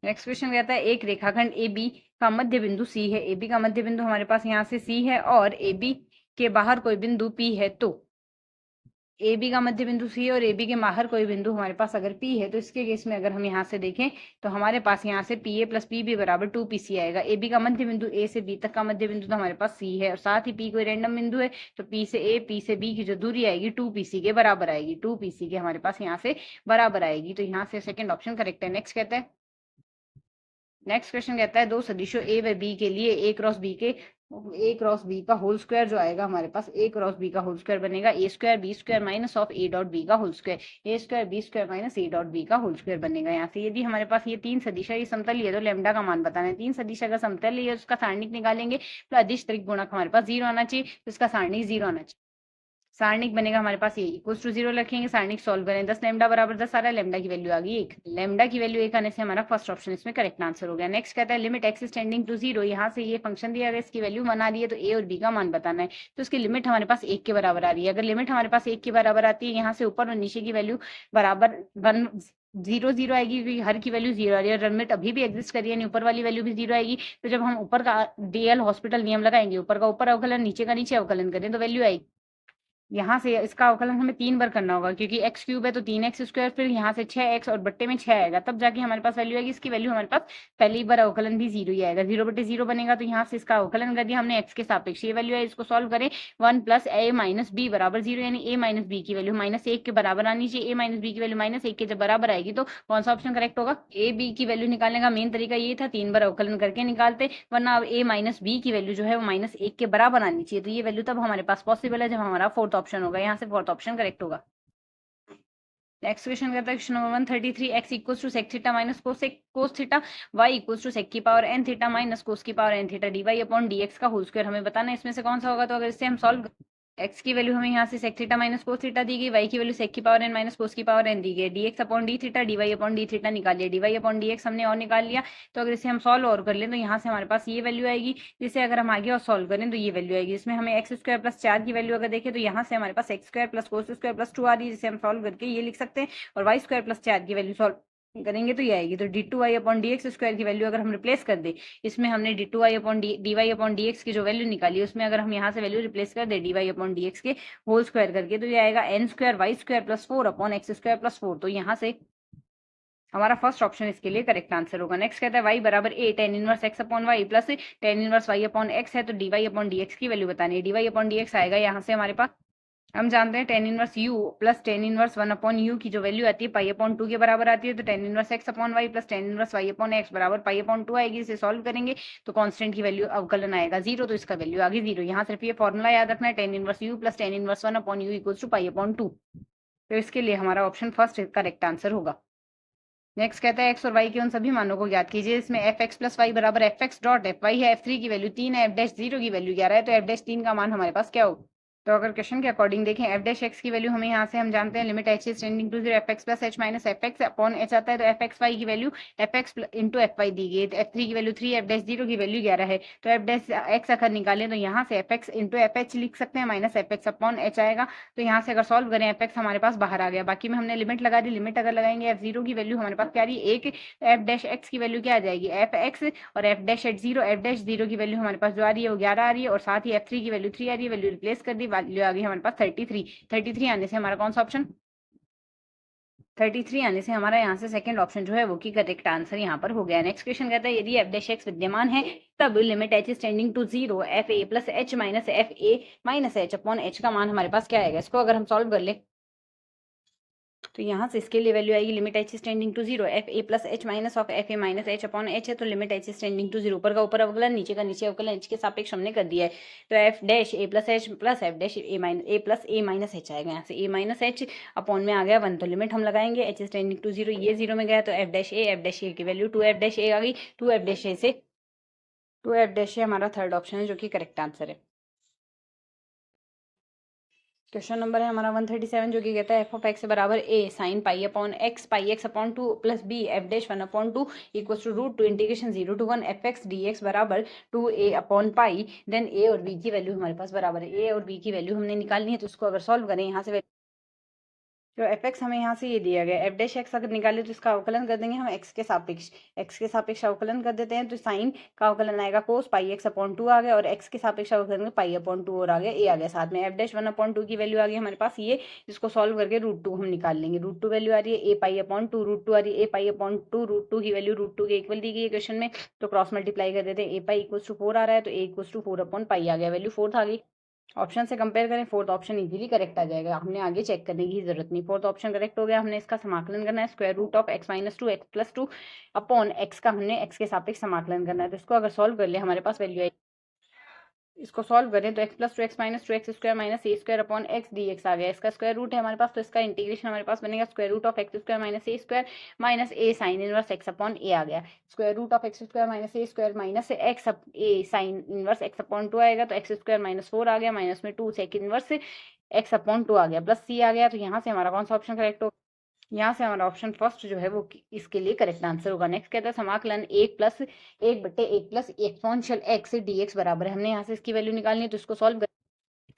नेक्स्ट क्वेश्चन कहता है एक रेखाखंड AB का मध्य बिंदु C है, AB का मध्य बिंदु हमारे पास यहाँ से C है और AB के बाहर कोई बिंदु P है, तो AB का मध्य बिंदु C और AB के बाहर कोई बिंदु हमारे पास अगर P है, तो इसके केस में अगर हम यहाँ से देखें तो हमारे पास यहाँ से PA प्लस PB बराबर 2PC आएगा। AB का मध्य बिंदु A से B तक का मध्य बिंदु तो हमारे पास C है, और साथ ही P कोई रैंडम बिंदु है, तो P से A P से B की जो दूरी आएगी 2PC के बराबर आएगी, 2PC के हमारे पास यहाँ से बराबर आएगी, तो यहाँ से सेकेंड ऑप्शन करेक्ट है। नेक्स्ट कहता है, नेक्स्ट क्वेश्चन कहता है दो सदिशों a व b के लिए a क्रॉस b के ए क्रॉस बी का होल स्क्वायर जो आएगा हमारे पास, ए क्रॉस बी का होल स्क्वायर बनेगा a square B square minus of a dot b का whole square, a square B square minus a dot b का होल स्क्वायर बनेगा। यहाँ से यदि हमारे पास ये तीन सदिश है, ये समतल है, तो लेमडा का मान बताना है। तीन सदिश अगर समतल है, उसका सारणिक निकालेंगे तो अदिश त्रिक गुणक हमारे पास 0 आना चाहिए, तो इसका सारणिक 0 आना चाहिए। सारणिक बनेगा हमारे पास ये इक्वल टू 0 रखेंगे, सारणिक सॉल्व करें, 10 लेमडा बराबर 10 आ रहा है, लेमडा की वैल्यू आ गई 1, लेमडा की वैल्यू 1 आने से हमारा फर्स्ट ऑप्शन इसमें करेक्ट आंसर हो गया। नेक्स्ट कहता है लिमिट एक्स टेंडिंग टू 0, यहाँ से ये फंक्शन दिया गया, इसकी वैल्यू 1 आ रही है, तो ए और बी का मान बताना है। तो इसकी लिमिट हमारे पास 1 के बराबर आ रही है। अगर लिमिट हमारे पास 1 के बराबर आती है, यहाँ से ऊपर और नीचे की वैल्यू बराबर 1 0 0 आएगी, क्योंकि हर की वैल्यू 0 आ रही है, लिमिट अभी भी एग्जिस्ट कर रही है, ऊपर वाली वैल्यू भी 0 आएगी। तो जब हम ऊपर का डीएल हॉस्पिटल नियम लगाएंगे, ऊपर का ऊपर अवकलन, नीचे का नीचे अवकलन करें, तो वैल्यू आएगी। यहाँ से इसका अवकलन हमें 3 बार करना होगा, क्योंकि एक्स क्यूब है तो 3x स्क्वायर, फिर यहाँ से 6x और बट्टे में 6 आएगा, तब जाके हमारे पास वैल्यू आएगी। इसकी वैल्यू हमारे पास पहली बार अवकलन भी 0 ही आएगा, 0/0 बनेगा, तो यहाँ से इसका अवकलन कर दिया हमने एक्स के सापेक्ष, ये वैल्यू है, इसको सॉल्व करें 1 + a - b बराबर 0, यानी a - b की वैल्यू -1 के बराबर आनी चाहिए। a - b की वैल्यू -1 के जब बराबर आएगी तो कौन सा ऑप्शन करेक्ट होगा? a b की वैल्यू निकालने का मेन तरीका ये था, 3 बार अवकलन करके निकालते, वरना अब a - b की वैल्यू जो है वो -1 के बराबर आनी चाहिए। तो ये वैल्यू तब हमारे पास पॉसिबल है जब हमारा फोर्थ ऑप्शन होगा, यहाँ से फोर्थ ऑप्शन करेक्ट होगा। नेक्स्ट क्वेश्चन कहता है question number 133, x equals to sec theta minus cos theta, y equals to sec की power n theta minus cos की power n theta dy upon dx का whole square हमें बताना है, इसमें से कौन सा होगा। तो अगर इससे हम सॉल्व, x की वैल्यू हमें यहाँ से sec theta minus cos theta दी गई, y की वैल्यू सेक की पावर एन माइनस कोस की पावर एन दी गई, dx upon D theta dy upon D theta निकाल लिया, dy अपॉन dx हमने और निकाल लिया। तो अगर इसे हम सॉल्व और कर लें तो यहाँ से हमारे पास ये वैल्यू आएगी, जिसे अगर हम आगे और सॉल्व करें तो ये वैल्यू आएगी। इसमें हमें एक्स स्क्वायर प्लस 4 की वैल्यू अगर देखें तो यहाँ से हमारे पास x square plus cos square plus 2 आ रही है, जिसे हम सॉल्व करके ये लिख सकते हैं, और वाई स्क्वायर प्लस 4 की वैल्यू सॉल्व करेंगे तो ये आएगी। तो d2y अपॉन dx स्क्वायर की वैल्यू अगर हम रिप्लेस कर दे, इसमें हमने d2y upon dy upon dx की जो वैल्यू निकाली, उसमें अगर हम यहाँ से वैल्यू रिप्लेस कर दे dy अपॉन dx के होल स्क्वायर करके, तो ये आएगा n square y square plus 4 upon x square plus 4। तो यहाँ से हमारा फर्स्ट ऑप्शन इसके लिए करेक्ट आंसर होगा। नेक्स्ट कहता है y बराबर a tan inverse x upon y plus tan inverse y upon x है, तो dy अपॉन dx की वैल्यू बतानी है। dy अपॉन dx आएगा यहाँ से हमारे पास, हम जानते हैं tan inverse u plus tan inverse 1 upon u की जो वैल्यू आती है पाई अपॉन 2 के बराबर आती है, तो tan inverse x upon y plus tan inverse y upon x बराबर पाई अपॉन 2 आएगी। इसे सॉल्व करेंगे तो कांस्टेंट की वैल्यू अवकलन आएगा 0, तो इसका वैल्यू आ गई 0। यहाँ सिर्फ ये फॉर्मूला याद रखना है, tan inverse u plus tan inverse 1 upon u equals to pi upon 2, तो इसके लिए हमारा ऑप्शन फर्स्ट करेक्ट आंसर होगा। नेक्स्ट कहता है एक्स और वाई के उन सभी मानों को ज्ञात कीजिए, इसमें एफ एक्स प्लस वाई बराबर f x dot f y है, F3 की वैल्यू 3 है, एफ डैश 0 की वैल्यू 11 है, तो एफ डैश 3 का मान हमारे पास क्या होगा। तो अगर क्वेश्चन के अकॉर्डिंग देखें, एफ डैश एक्स की वैल्यू हमें यहाँ से हम जानते हैं limit h is tending to 0 f x plus h minus f x upon h आता है, तो एफ एक्स वाई की value f x into f y दी गई है, तो F3 की वैल्यू 3, एफ डैश 0 की वैल्यू 11 है, तो एफ डैश एक्स अगर निकालें तो यहाँ से F x into F H लिख सकते हैं, minus f x upon H आएगा। तो यहाँ से अगर सॉल्व करें एफ एक्स हमारे पास बाहर आ गया, बाकी में हमने लिमिट लगा दी, लिमिट अगर लगाएंगे एफ 0 की वैल्यू हमारे पास क्या आ रही है 1, एफ डैश एक्स की वैल्यू क्या आ जाएगी एफ एक्स, और f dash at 0, f dash 0 की वैल्यू हमारे पास जो आ रही है वो 11 आ रही है, और साथ ही F3 की वैल्यू 3 आ रही है, वैल्यू रिप्लेस कर दी, वैल्यू आ गई हमारे पास 33 आने से हमारा कौन सा ऑप्शन, 33 आने से हमारा यहाँ से सेकंड ऑप्शन जो है वो की करेक्ट आंसर यहाँ पर हो गया। नेक्स्ट क्वेश्चन कहता है यदि एफ डैश एक्स विद्यमान है तब limit h is tending to 0 f a plus h minus f a minus h upon h का मान हमारे पास क्या आएगा। इसको अगर हम सॉल्व कर ले तो यहाँ से इसके लिए वैल्यू आएगी limit h is tending to 0 f a plus h minus of f a minus h upon h है, तो limit h is tending to 0 ऊपर का ऊपर अवकलन नीचे का नीचे अवकलन एच के सापेक्ष हमने कर दिया है, तो f dash a plus h plus f dash a plus a minus h आएगा। यहाँ से ए माइनस एच अपॉन में आ गया 1, तो लिमिट हम लगाएंगे एच इज टेंडिंग टू 0, ये 0 में गया तो एफ डैश ए की वैल्यू 2 एफ डैश ए आ गई, 2 एफ डैश ए से 2 एफ डैश ए हमारा थर्ड ऑप्शन है जो कि करेक्ट आंसर है। क्वेश्चन नंबर है हमारा 137 जो कि कहता है एफ ऑफ एक्स बराबर a sine pi upon x upon 2 plus b f dash 1 upon 2 equal to root 2 integration 0 to 1 f x d x बराबर 2a अपॉन पाई, देन ए और बी की वैल्यू हमारे पास बराबर है, ए और बी की वैल्यू हमने निकालनी है, तो उसको अगर सॉल्व करें यहाँ से तो एफ एक्स हमें यहाँ से ये दिया गया, एफ डैश एक्स अगर निकाले तो इसका अवकलन कर देंगे हम एक्स के सापेक्ष अवकलन कर देते हैं, तो साइन का अवकलन आएगा कोस पाई एक्स अपॉन 2 आ गया, और एक्स के सापेक्ष अवकलन पाई अपॉन 2 और आ गया ए आ गया, साथ में एफ डैश 1 अपॉन 2 की वैल्यू आ गई हमारे पास ये, जिसको सॉल्व करके रूट 2 हम निकाल लेंगे, रूट 2 वैल्यू आ रही है ए पाई अपॉन 2, रूट 2 आ रही है ए पाई अपॉन 2, रूट 2 की वैल्यू रूट 2 के इक्वल दी गई है क्वेश्चन में, तो क्रॉस मल्टीप्लाई कर देते हैं, ए पाई इक्वल टू 4 आ रहा है, तो ए इक्वल टू 4 अपॉन पाई आ गया, वैल्यू 4 आ गई। ऑप्शन से कंपेयर करें फोर्थ ऑप्शन इजीली करेक्ट आ जाएगा, हमने आगे चेक करने की जरूरत नहीं, फोर्थ ऑप्शन करेक्ट हो गया। हमने इसका समाकलन करना है square root of x minus 2 x plus 2 upon x का हमने एक्स के सापेक्ष समाकलन करना है, तो इसको अगर सॉल्व कर ले हमारे पास वैल्यू इसको सॉल्व करें तो x plus 2x minus 2x square minus a square upon x d x आ गया। इसका स्क्वायर रूट है हमारे पास, तो इसका इंटीग्रेशन हमारे पास बनेगा square root of x square minus a square minus a sine inverse x upon a आ गया। Square root of x square minus a square minus x a sine inverse x upon 2 आएगा, तो x square minus 4 आ गया, minus में 2 sec inverse x upon 2 आ गया, plus c आ गया। तो यहाँ से हमारा कौन सा ऑप्शन करेक्ट होगा? यहाँ से हमारा ऑप्शन फर्स्ट जो है वो इसके लिए करेक्ट आंसर होगा। नेक्स्ट कहता है समाकलन 1 plus 1 exponential x d x बराबर है। हमने यहाँ से इसकी वैल्यू निकालनी है, तो इसको सॉल्व करें।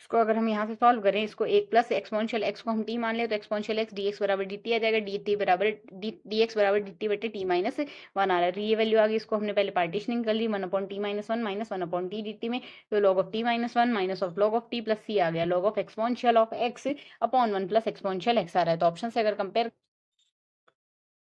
इसको अगर हम यहाँ से सॉल्व करें, इसको 1 प्लस एक्सपोनेंशियल एक्स को हम टी मान ले, तो एक्सपोनेंशियल एक्स डी एक्स बराबर डी टी आ जाएगा, डी एक्स बराबर डी टी बटे टी माइनस 1 आ रहा है। तो ये वैल्यू आ गई। इसको हमने पहले पार्टीशनिंग कर ली, 1/t minus 1 minus 1/t d t में, तो log of t minus 1 minus of log of t plus c आ गया, log of exponential of x upon 1 plus exponential x आ रहा है। तो ऑप्शन से अगर कंपेयर,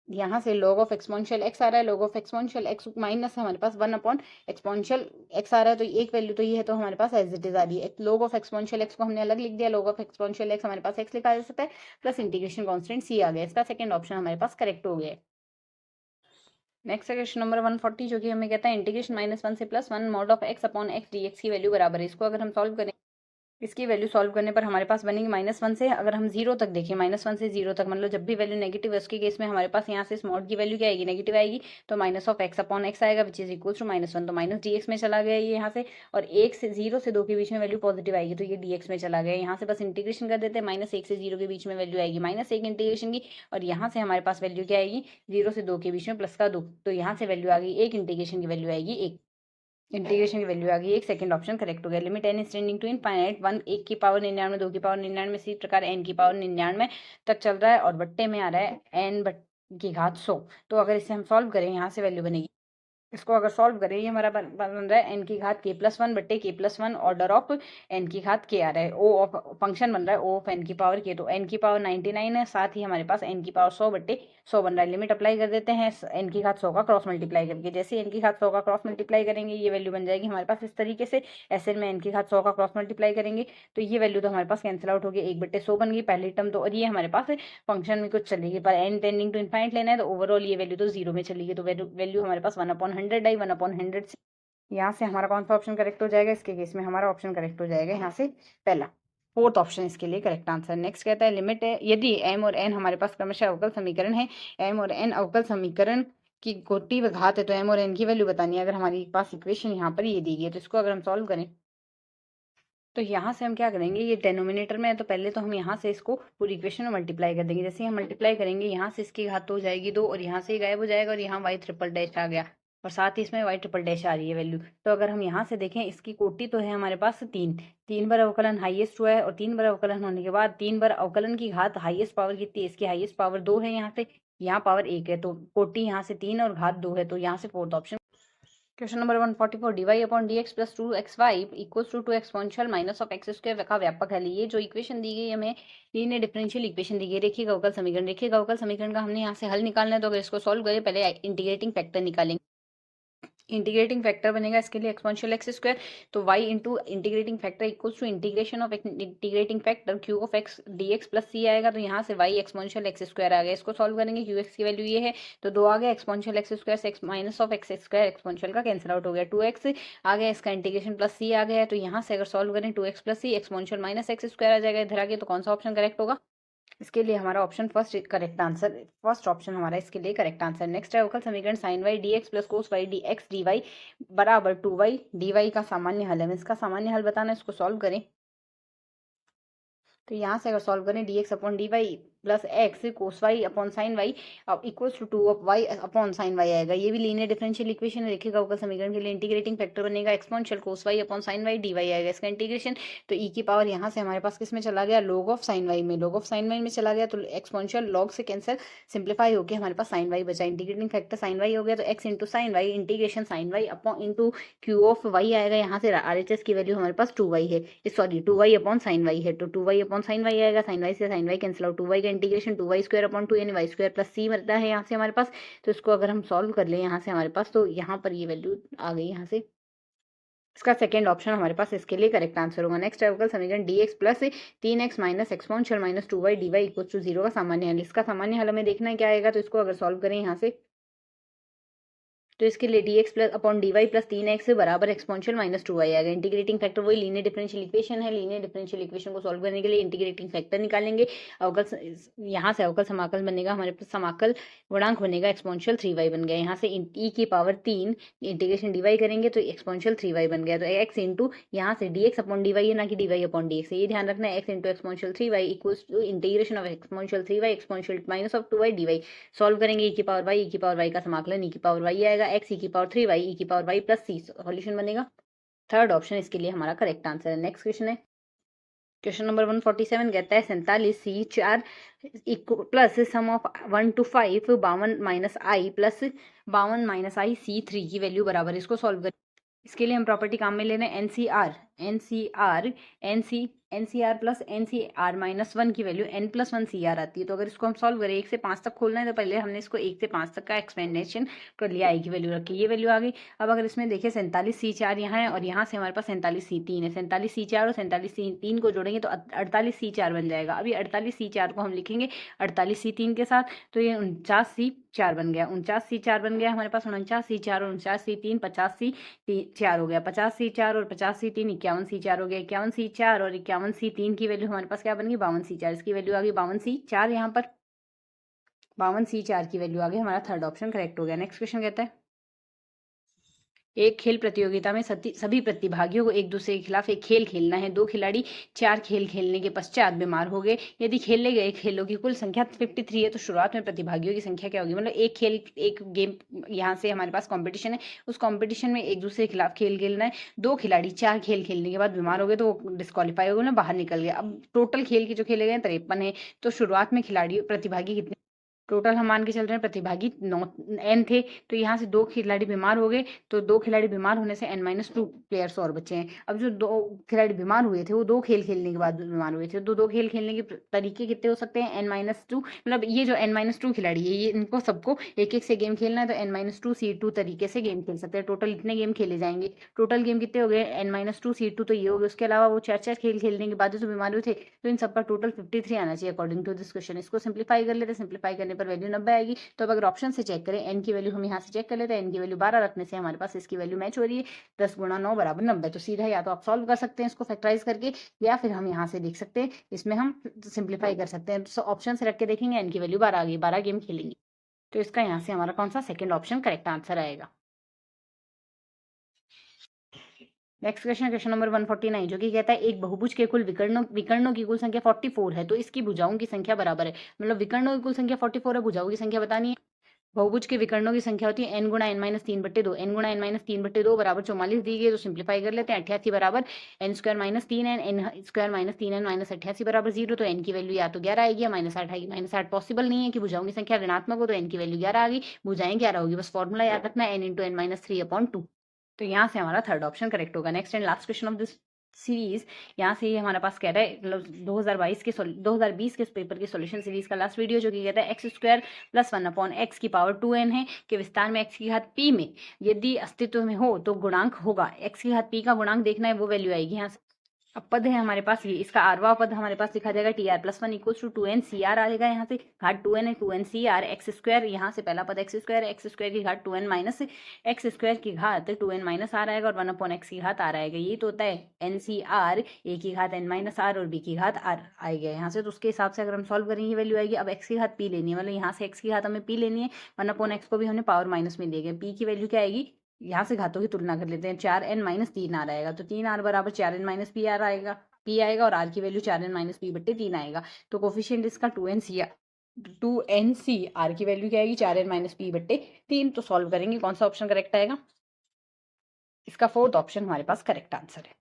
यहाँ से log ऑफ एक्सपोनेंशियल एक्स आ रहा है, log of exponential x minus हमारे पास 1 अपॉन एक्सपोनेंशियल एक्स आ रहा है, तो एक वैल्यू तो ये है, तो हमारे पास एज इट इज आ रही है। log ऑफ एक्सपोनेंशियल एक्स को हमने अलग लिख दिया, log ऑफ एक्सपोनेंशियल एक्स हमारे पास एक्स लिखा जा सकता है, प्लस इंटीग्रेशन कांस्टेंट सी आ गया। इसका सेकंड ऑप्शन हमारे पास करेक्ट हो गया। नेक्स्ट क्वेश्चन नंबर 140, जो कि हमें कहता है इंटीग्रेशन -1 से +1 mod of x upon x d x की वैल्यू बराबर है। इसको अगर हम सॉल्व करें, इसकी वैल्यू सॉल्व करने पर हमारे पास बनेगी -1 से, अगर हम 0 तक देखें, -1 से 0 तक, मतलब जब भी वैल्यू नेगेटिव है उसके केस में हमारे पास यहाँ से इस मॉड की वैल्यू क्या आएगी, नेगेटिव आएगी, तो minus of x upon x आएगा, विच इज इक्वल टू -1, तो माइनस डी एक्स में चला गया ये यहाँ से, और 0 से 2 के बीच में वैल्यू पॉजिटिव आएगी, तो ये डी एक्स में चला गया। यहाँ से बस इंटीग्रेशन कर देते हैं, -1 से 0 के बीच में वैल्यू आएगी -1 इंटीग्रेशन की, और यहाँ से हमारे पास वैल्यू क्या आएगी, 0 से 2 के बीच में प्लस का 2, तो यहाँ से वैल्यू आ गई 1, इंटीग्रेशन की वैल्यू आएगी 1, इंटीग्रेशन की वैल्यू आ गई एक। सेकंड ऑप्शन करेक्ट हो गया। Limit n is tending to infinite 1 की पावर 99, 2 की पावर 99, इसी प्रकार n की पावर 99 तक चल रहा है, और बट्टे में आ रहा है n की घात 100। तो अगर इसे हम सॉल्व करें, यहाँ से वैल्यू बनेगी, इसको अगर सॉल्व करें, ये हमारा बन रहा है n की घात k+1 बट्टे k+1 ऑर्डर ऑफ n की घात k आ रहा है, o ऑफ फंक्शन बन रहा है o ऑफ n की पावर k, तो n की पावर 99 है, साथ ही हमारे पास n की पावर 100 बट्टे 100 बन रहा है। लिमिट अप्लाई कर देते हैं n की घात 100 का क्रॉस मल्टीप्लाई करके, जैसे n की घात 100 का क्रॉस मल्टीप्लाई करेंगे ये वैल्यू बन जाएगी हमारे पास इस तरीके से, ऐसे में n की घात 100 का क्रॉस मल्टीप्लाई करेंगे तो ये वैल्यू तो हमारे पास कैंसिल आउट होगी, 1/100 बन गई पहली टर्म तो, और ये हमारे पास फंक्शन में कुछ चलेगी, पर n टेंडिंग टू इनफाइनाइट लेना है, तो ओवरऑल ये वैल्यू तो 0 में चलेगी, तो वैल्यू हमारे पास 1/100 आई, 1/100 से यहाँ से हमारा कौन सा ऑप्शन करेक्ट हो जाएगा, इसके केस में हमारा ऑप्शन करेक्ट हो जाएगा यहाँ से पहला, फोर्थ ऑप्शन इसके लिए करेक्ट आंसर। नेक्स्ट कहता है लिमिट है, यदि m और n हमारे पास क्रमशः अवकल समीकरण है, m और n अवकल समीकरण की कोटि व घात है, तो m और n की वैल्यू बतानी है। अगर हमारे पास इक्वेशन यहाँ पर ये दी गई है, तो इसको अगर हम सॉल्व करें, तो यहाँ से हम क्या करेंगे, ये डेनोमिनेटर में है, तो पहले तो हम यहाँ से इसको पूरी इक्वेशन में मल्टीप्लाई कर देंगे। जैसे हम मल्टीप्लाई करेंगे, यहाँ से इसकी घात तो हो जाएगी 2, और यहाँ से ही गायब हो जाएगा, और यहाँ y ट्रिपल डैश आ गया, और साथ ही इसमें y ट्रिपल डैश आ रही है वैल्यू। तो अगर हम यहाँ से देखें, इसकी कोटि तो है हमारे पास 3 बार अवकलन हाईएस्ट हुआ है, और 3 बार अवकलन होने के बाद 3 बार अवकलन की घात हाईएस्ट पावर कितनी है, इसकी हाईएस्ट पावर 2 है, यहाँ से यहाँ पावर 1 है, तो कोटि यहाँ से 3 और घात 2 है, तो यहाँ से fourth option. Question number 144, dy upon dx plus 2xy equals to 2 exponential minus of x square का व्यापक है। ये जो इक्वेशन दी गई हमें, लीनियर डिफरेंशियल इक्वेशन दी गई, रेखीय अवकल समीकरण, रेखीय अवकल समीकरण का हमने यहाँ से हल निकालना है, तो अगर इसको सॉल्व करें, पहले इंटीग्रेटिंग फैक्टर निकालेंगे। इंटीग्रेटिंग फैक्टर बनेगा इसके लिए एक्सपोनेंशियल एक्स स्क्वायर, तो y into integrating factor equals to integration of integrating factor q of x dx plus c आएगा, तो यहाँ से y एक्सपोनेंशियल एक्स स्क्वायर आ गया। इसको सॉल्व करेंगे, qx की वैल्यू ये है, तो 2 आ गया, एक्सपोनेंशियल एक्स स्क्वायर से minus of x square exponential का कैंसिल आउट हो गया, 2x आ गया, इसका इंटीग्रेशन प्लस c आ गया, तो यहाँ से अगर सॉल्व करें 2x plus c exponential minus x square आ जाएगा इधर आगे, तो कौन सा ऑप्शन करेक्ट होगा, इसके लिए हमारा option first correct answer, first option हमारा इसके लिए करेक्ट आंसर। नेक्स्ट है अवकल समीकरण sin y dx plus cos y dx dy बराबर 2y dy का सामान्य हल है। हमें इसका सामान्य हल बताना है, इसको सॉल्व करें, तो यहाँ से अगर सॉल्व करें dx upon dy plus x cos y upon sine y equals to 2 of y upon sine y आएगा। ये भी लीनियर डिफरेंशियल इक्वेशन है, रेखीय अवकल समीकरण के लिए इंटीग्रेटिंग फैक्टर बनेगा exponential cos y upon sine y d y आएगा इसका इंटीग्रेशन, तो ई की पावर यहाँ से हमारे पास किस में चला गया, लॉग ऑफ साइन वाई में, लॉग ऑफ साइन वाई में चला गया, तो एक्सपोनेंशियल लॉग से कैंसिल सिंप्लीफाई होकर हमारे पास साइन वाई बचा, इंटीग्रेटिंग फैक्टर साइन वाई हो गया, तो x into sine y integration sine y upon into Q of y आएगा, यहाँ से आर एच एस की वैल्यू हमारे पास 2y है, sorry 2y upon sine Y है, तो 2y अपॉन साइन वाई आएगा, साइन वाई से sine y cancel out, 2y का इंटीग्रेशन 2y स्क्वायर अपॉन 2 यानी वाई स्क्वायर प्लस सी मिलता है यहाँ से हमारे पास, तो इसको अगर हम सॉल्व कर ले यहाँ से हमारे पास, तो यहाँ पर ये वैल्यू आ गई यहाँ से, इसका सेकंड ऑप्शन हमारे पास इसके लिए करेक्ट आंसर होगा। नेक्स्ट अवकल समीकरण dx plus 3x minus exponential minus 2y dy equal to 0 का सामान्य हल, इसका सामान्य हल हमें देखना है क्या आएगा, तो इसको अगर सॉल्व करें यहाँ से, तो इसके लिए dx plus upon dy plus 3x बराबर एक्सपोनेंशियल -2y आएगा। इंटीग्रेटिंग फैक्टर वही लीनियर डिफरेंशियल इक्वेशन है। लीनियर डिफरेंशियल इक्वेशन को सॉल्व करने के लिए इंटीग्रेटिंग फैक्टर निकालेंगे। अवकल यहाँ से अवकल समाकल बनेगा, हमारे पास समाकल गुणांक बनेगा एक्सपोनेंशियल 3y बन गया। यहाँ से e की पावर 3 इंटीग्रेशन dy करेंगे तो एक्सपोनेंशियल 3y बन गया। तो x इंटू यहाँ से dx अपॉन dy है, ना कि dy अपॉन dx है। ये ध्यान रखना है, x into exponential 3y equals to integration of exponential 3y exponential minus of 2y dy। Solve करेंगे e की पावर y का समाकलन e की पावर y आएगा, x e की पावर 3y e की पावर y प्लस c सॉल्यूशन बनेगा। थर्ड ऑप्शन इसके लिए हमारा करेक्ट आंसर है। नेक्स्ट क्वेश्चन है, क्वेश्चन नंबर 147 कहता है 47c4 plus sum of 1 to 5 52 minus I plus 52 minus I c3 की वैल्यू बराबर। इसको सॉल्व करें। इसके लिए हम प्रॉपर्टी काम में ले रहे हैं एनसीआर प्लस एनसीआर माइनस 1 की वैल्यू n प्लस 1 CR आती है। तो अगर इसको हम सॉल्व करें 1 से 5 तक खोलना है तो पहले हमने इसको 1 से 5 तक का एक्सपेंडेशन कर लिया, आई की वैल्यू रखी, ये वैल्यू आ गई। अब अगर इसमें देखिए 47c4 यहाँ है और यहाँ से हमारे पास 47c3 है। 47c4 और 47c3 को जोड़ेंगे तो 48c4 बन जाएगा। अभी 48c4 को हम लिखेंगे 48c3 के साथ, तो ये 49c4 बन गया। 49c4 बन गया हमारे पास। 49c4 और 49c3 50c4 हो गया। 50c4 और 50c3 51c4 हो गया। 51c4 और 51c3 की वैल्यू हमारे पास क्या बन गई 52c4। इसकी वैल्यू आ गई 52c4। यहाँ पर 52c4 की वैल्यू आ गई। हमारा थर्ड ऑप्शन करेक्ट हो गया। नेक्स्ट क्वेश्चन कहता है, एक खेल प्रतियोगिता में सभी प्रतिभागियों को एक दूसरे के खिलाफ एक खेल खेलना है। 2 खिलाड़ी 4 खेल खेलने के पश्चात बीमार हो गए। यदि खेले गए खेलों की कुल संख्या 53 है तो शुरुआत में प्रतिभागियों की संख्या क्या होगी। मतलब एक गेम यहाँ से हमारे पास कंपटीशन है, उस कंपटीशन में एक दूसरे के खिलाफ खेल खेलना है। 2 खिलाड़ी 4 खेल खेलने के बाद बीमार हो गए तो वो डिस्क्वालीफाई हो गए ना, बाहर निकल गए। अब टोटल खेल के जो खेले गए 53 है, तो शुरुआत में प्रतिभागी कितने, टोटल हम मान के चल रहे हैं प्रतिभागी 9 थे। तो यहाँ से 2 खिलाड़ी बीमार हो गए, तो 2 खिलाड़ी बीमार होने से n-2 प्लेयर्स और बचे हैं। अब जो 2 खिलाड़ी बीमार हुए थे वो 2 खेल खेलने के बाद बीमार हुए थे, तो 2 खेल खेलने के तरीके कितने हो सकते हैं n-2। मतलब ये जो n-2 खिलाड़ी है, ये इनको सबको एक एक से गेम खेलना है, तो n-2c2 तरीके से गेम खेल सकते हैं। टोटल इतने गेम खेले जाएंगे। टोटल गेम कितने हो गए n-2c2, तो ये हो गए। उसके अलावा वो 4 खेल खेलने के बाद जो बीमार हुए थे, तो इन सबका टोटल 53 आना चाहिए अकॉर्डिंग टू दिस क्वेश्चन। इसको सिंप्लीफाई कर लेते हैं, सिंप्लीफाई करने पर वैल्यू 90 आएगी। तो अब अगर ऑप्शन से चेक करें, n की वैल्यू हम यहाँ से चेक कर लेते हैं। n की वैल्यू 12 रखने से हमारे पास इसकी वैल्यू मैच हो रही है। 10 गुणा 9 बराबर 90। तो सीधा या तो आप सॉल्व कर सकते हैं इसको फैक्टराइज करके, या फिर हम यहाँ से देख सकते हैं, इसमें हम सिंप्लीफाई कर सकते हैं। तो ऑप्शन से रख के देखेंगे, n की वैल्यू 12 आ गई, 12 गेम खेलेंगे। तो इसका यहाँ से हमारा कौन सा सेकेंड ऑप्शन करेक्ट आंसर आएगा। नेक्स्ट क्वेश्चन, क्वेश्चन नंबर 149, जो कि कहता है एक बहुभुज के कुल विकर्णों की कुल संख्या 44 है तो इसकी भुजाओं की संख्या बराबर है। मतलब विकर्णों की कुल संख्या 44 है, भुजाओं की संख्या बतानी है। बहुभुज के विकर्णों की संख्या होती है n गुणा n-3/2। n गुणा n-3/2 बराबर 44 दी गई, तो सिंप्लीफाई कर लेते हैं। 88 बराबर n² - 3n, n² - 3n - 88 बराबर 0। तो n की वैल्यू या तो 11 आएगी या -8 आएगी। -8 पॉसिबल नहीं है कि भुजाओं की संख्या ऋणात्मक हो, तो n की वैल्यू 11 आ गई, भुजाएं 11 होगी। बस फॉर्मूला याद रखना है, n × n-3/2। तो यहाँ से हमारा थर्ड ऑप्शन करेक्ट होगा। Next and last question of this series, यहाँ से ये हमारे पास कह रहा है, मतलब 2020 के पेपर की सॉल्यूशन सीरीज का लास्ट वीडियो, जो कि कहता है x² + 1/x की पावर 2n है कि विस्तार में x की घात p में यदि अस्तित्व में हो तो गुणांक होगा। x की घात p का गुणांक देखना है, वो वैल्यू आएगी यहाँ से। अब पद है हमारे पास ये, इसका आरवा पद हमारे पास लिखा जाएगा tr+1 = 2n cr आएगा। यहाँ से घात 2n है, 2n cr x², यहाँ से पहला पद x² की घात 2n माइनस x² की घात 2n माइनस r आएगा, और 1/x की घात r आएगा। ये तो होता है ncr, a की घात n माइनस r और b की घात r आएगा यहाँ से। तो उसके हिसाब से अगर हम सॉल्व करेंगे वैल्यू आएगी। अब x की घात p लेनी है, मतलब यहाँ से x की घात हमें p लेनी है, 1/x को भी हमने पावर माइनस में ले गए। p की वैल्यू क्या आएगी, यहाँ से घातों की तुलना कर लेते हैं, 4n - 3r आएगा। तो 3r बराबर 4n - pr आएगा, p आएगा, और r की वैल्यू 4n - p/3 आएगा। तो कोफिशिएंट इसका 2nc r की वैल्यू क्या आएगी, 4n - p/3। तो सॉल्व करेंगे, कौन सा ऑप्शन करेक्ट आएगा। इसका फोर्थ ऑप्शन हमारे पास करेक्ट आंसर है।